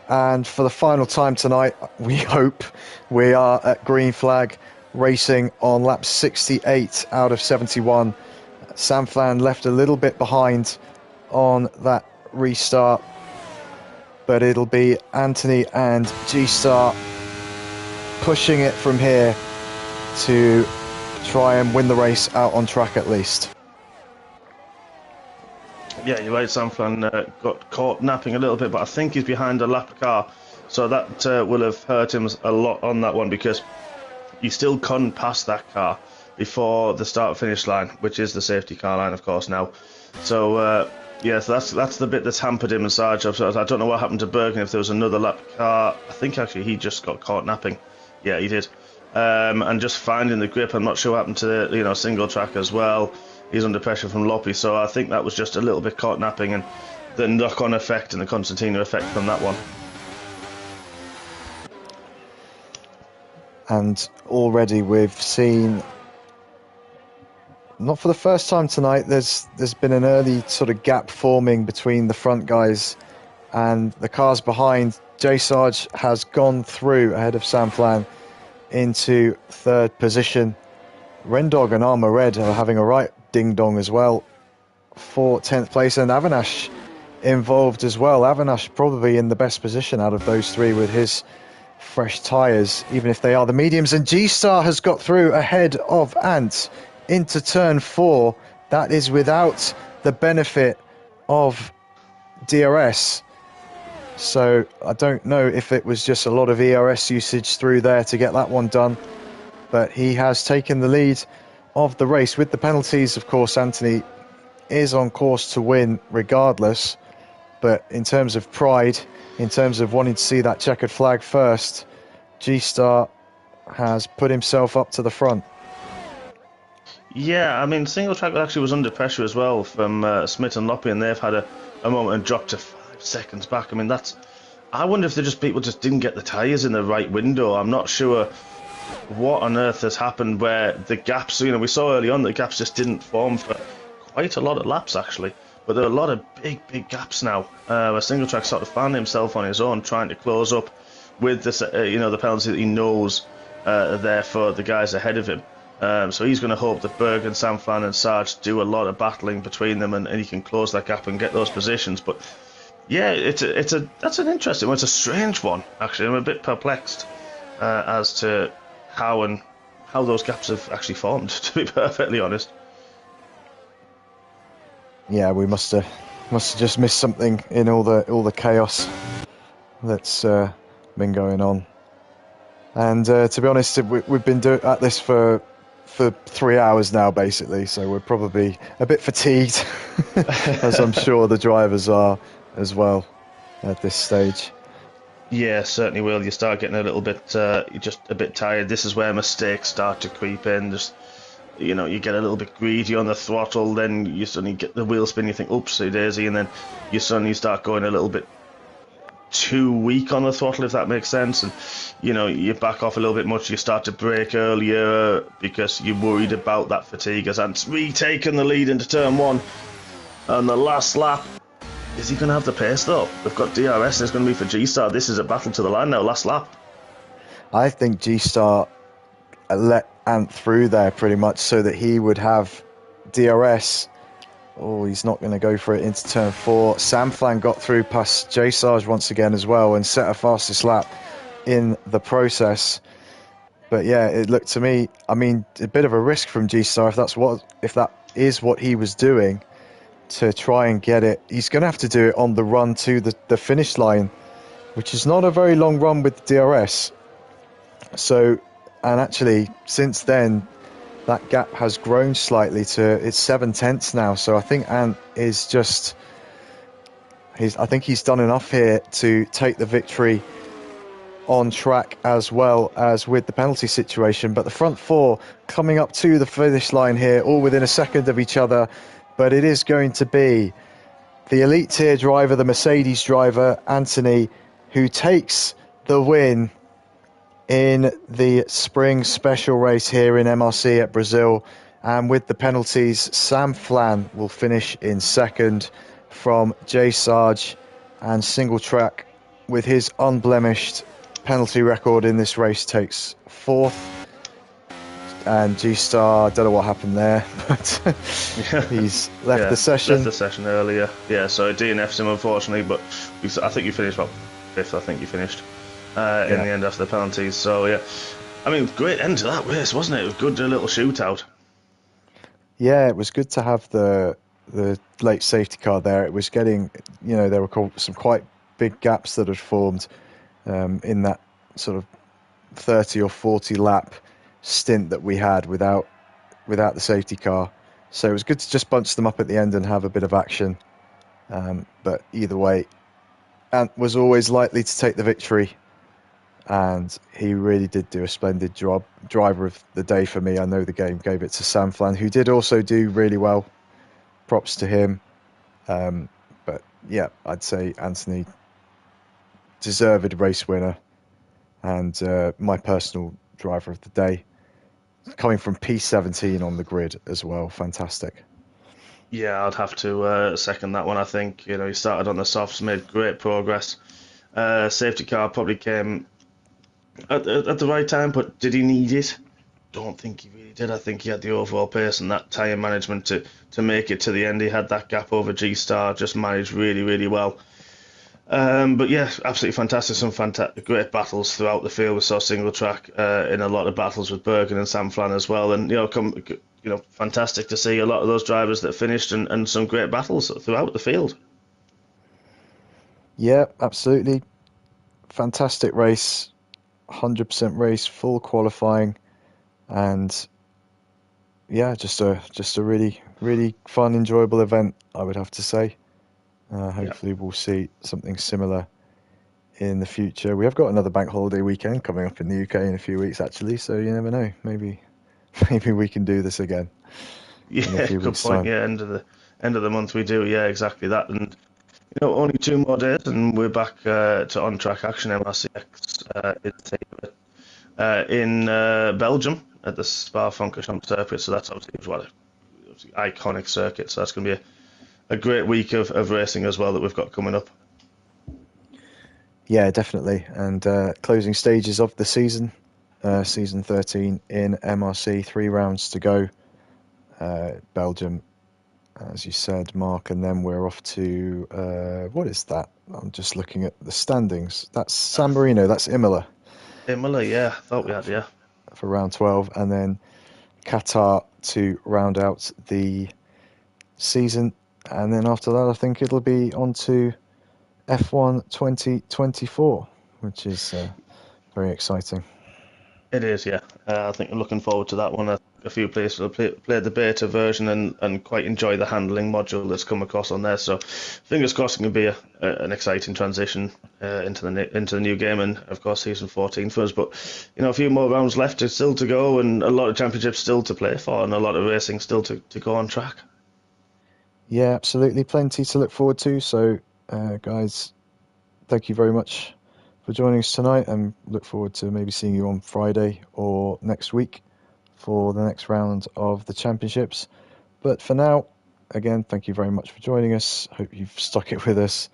and for the final time tonight, we hope we are at green flag, racing on lap 68 out of 71. Sam Flan left a little bit behind on that restart, but it'll be Anthony and G-Star pushing it from here to try and win the race out on track at least. Yeah, you're right, Sam Flan got caught napping a little bit, but I think he's behind a lap car, so that will have hurt him a lot on that one, because you still couldn't pass that car before the start-finish line, which is the safety car line, of course, now. So, yeah, so that's the bit that's hampered him and Sarge. So I don't know what happened to Bergen, if there was another lap car. I think actually he just got caught napping. Yeah, he did. And just finding the grip. I'm not sure what happened to the single track as well. He's under pressure from Loppy, so I think that was just a little bit caught napping, and the knock-on effect and the concertina effect from that one. And already we've seen, not for the first time tonight, there's been an early sort of gap forming between the front guys and the cars behind. J-Sarge has gone through ahead of Sam Flan into 3rd position. Rendog and Armour Red are having a right ding-dong as well for 10th place, and Avinash involved as well. Avinash probably in the best position out of those 3 with his fresh tyres, even if they are the mediums. And G-Star has got through ahead of Ant into turn 4. That is without the benefit of DRS. So I don't know if it was just a lot of ERS usage through there to get that one done, but he has taken the lead of the race. With the penalties, of course, Anthony is on course to win regardless, but in terms of pride, in terms of wanting to see that checkered flag first, G-Star has put himself up to the front. Yeah, I mean, single track actually was under pressure as well from Smith and Loppy, and they've had a moment and dropped to 5 seconds back. I mean, I wonder if people just didn't get the tyres in the right window. I'm not sure what on earth has happened where the gaps, we saw early on the gaps just didn't form for quite a lot of laps actually, but there are a lot of big gaps now where single track sort of found himself on his own trying to close up with the penalty that he knows there for the guys ahead of him. So he's going to hope that Bergen, Sam Flan and Sarge do a lot of battling between them, and he can close that gap and get those positions. But yeah, that's an interesting one. It's a strange one actually. I'm a bit perplexed as to how those gaps have actually formed, to be perfectly honest. Yeah, we must have just missed something in all the chaos that's been going on. And to be honest, we've been at this for 3 hours now, basically, so we're probably a bit fatigued, as I'm sure the drivers are as well at this stage. Yeah, certainly will. You start getting a little bit, just a bit tired. This is where mistakes start to creep in. Just, you get a little bit greedy on the throttle, then you suddenly get the wheel spin, you think, oopsie daisy, and then you suddenly start going a little bit too weak on the throttle, if that makes sense, and you back off a little bit much. You start to brake earlier because you're worried about that fatigue, as Ant's retaken the lead into turn 1 on the last lap. Is he going to have the pace though? We've got DRS and it's going to be for G-Star. This is a battle to the line now, last lap. I think G-Star let Ant through there pretty much so that he would have DRS. Oh, he's not going to go for it into turn 4. Sam Flan got through past J-Sarge once again as well and set a fastest lap in the process. But yeah, it looked to me, I mean, a bit of a risk from G-Star if that is what he was doing, to try and get it. He's going to have to do it on the run to the finish line, which is not a very long run with the DRS. So, and actually, since then, that gap has grown slightly to it's 7 tenths now. So I think Ant is I think he's done enough here to take the victory on track as well as with the penalty situation. But the front four coming up to the finish line here, all within a second of each other. But it is going to be the elite tier driver, the Mercedes driver, Anthony, who takes the win in the spring special race here in MRC at Brazil. And with the penalties, Sam Flan will finish in second from Jay Sarge, and single track with his unblemished penalty record in this race takes fourth. And G-Star, don't know what happened there, but he's left the session. Left the session earlier. Yeah, so DNF'd him, unfortunately, but I think you finished about fifth, I think you finished in the end after the penalties. So, yeah, I mean, great end to that race, wasn't it? It was good, a little shootout. Yeah, it was good to have the late safety car there. It was getting, there were some quite big gaps that had formed in that sort of 30 or 40 lap stint that we had without the safety car. So it was good to just bunch them up at the end and have a bit of action. But either way, Ant was always likely to take the victory, and he really did do a splendid job. Driver of the day for me. I know the game gave it to Sam Flan, who did also do really well. Props to him. But yeah, I'd say Anthony, deserved race winner, and my personal driver of the day, coming from P17 on the grid as well. Fantastic. Yeah, I'd have to second that one. I think he started on the softs, made great progress. Safety car probably came at the right time, but did he need it? Don't think he really did. I think he had the overall pace and that tyre management to make it to the end. He had that gap over G-Star, just managed really, really well. But yeah, absolutely fantastic. Some great battles throughout the field. We saw single track in a lot of battles with Bergen and Sam Flan as well. And fantastic to see a lot of those drivers that finished and some great battles throughout the field. Yeah, absolutely. Fantastic race, 100% race, full qualifying, and yeah, just a really, really fun, enjoyable event, I would have to say. Hopefully we'll see something similar in the future. We have got another bank holiday weekend coming up in the UK in a few weeks, actually, so you never know. Maybe we can do this again. Yeah, good point. Time. Yeah, end of the month we do. Yeah, exactly that. And only 2 more days, and we're back to on track action. MRCX in Belgium at the Spa-Francorchamps circuit. So that's obviously an iconic circuit. So that's going to be a great week of racing as well that we've got coming up. Yeah, definitely. And closing stages of the season, season 13 in MRC, 3 rounds to go. Belgium, as you said, Mark, and then we're off to, what is that? I'm just looking at the standings. That's San Marino, that's Imola. Imola, yeah, I thought we had, yeah. For round 12, and then Qatar to round out the season. And then after that, I think it'll be on to F1 2024, which is very exciting. It is, yeah. I think I'm looking forward to that one. A few players will play the beta version and quite enjoy the handling module that's come across on there. So fingers crossed it can be an exciting transition into the new game, and of course season 14 for us. But a few more rounds left still to go, and a lot of championships still to play for, and a lot of racing still to go on track. Yeah, absolutely, plenty to look forward to. So guys, thank you very much for joining us tonight, and look forward to maybe seeing you on Friday or next week for the next round of the championships. But for now, again, thank you very much for joining us. Hope you've stuck it with us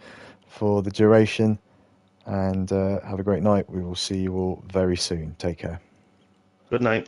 for the duration, and have a great night. We will see you all very soon. Take care. Good night.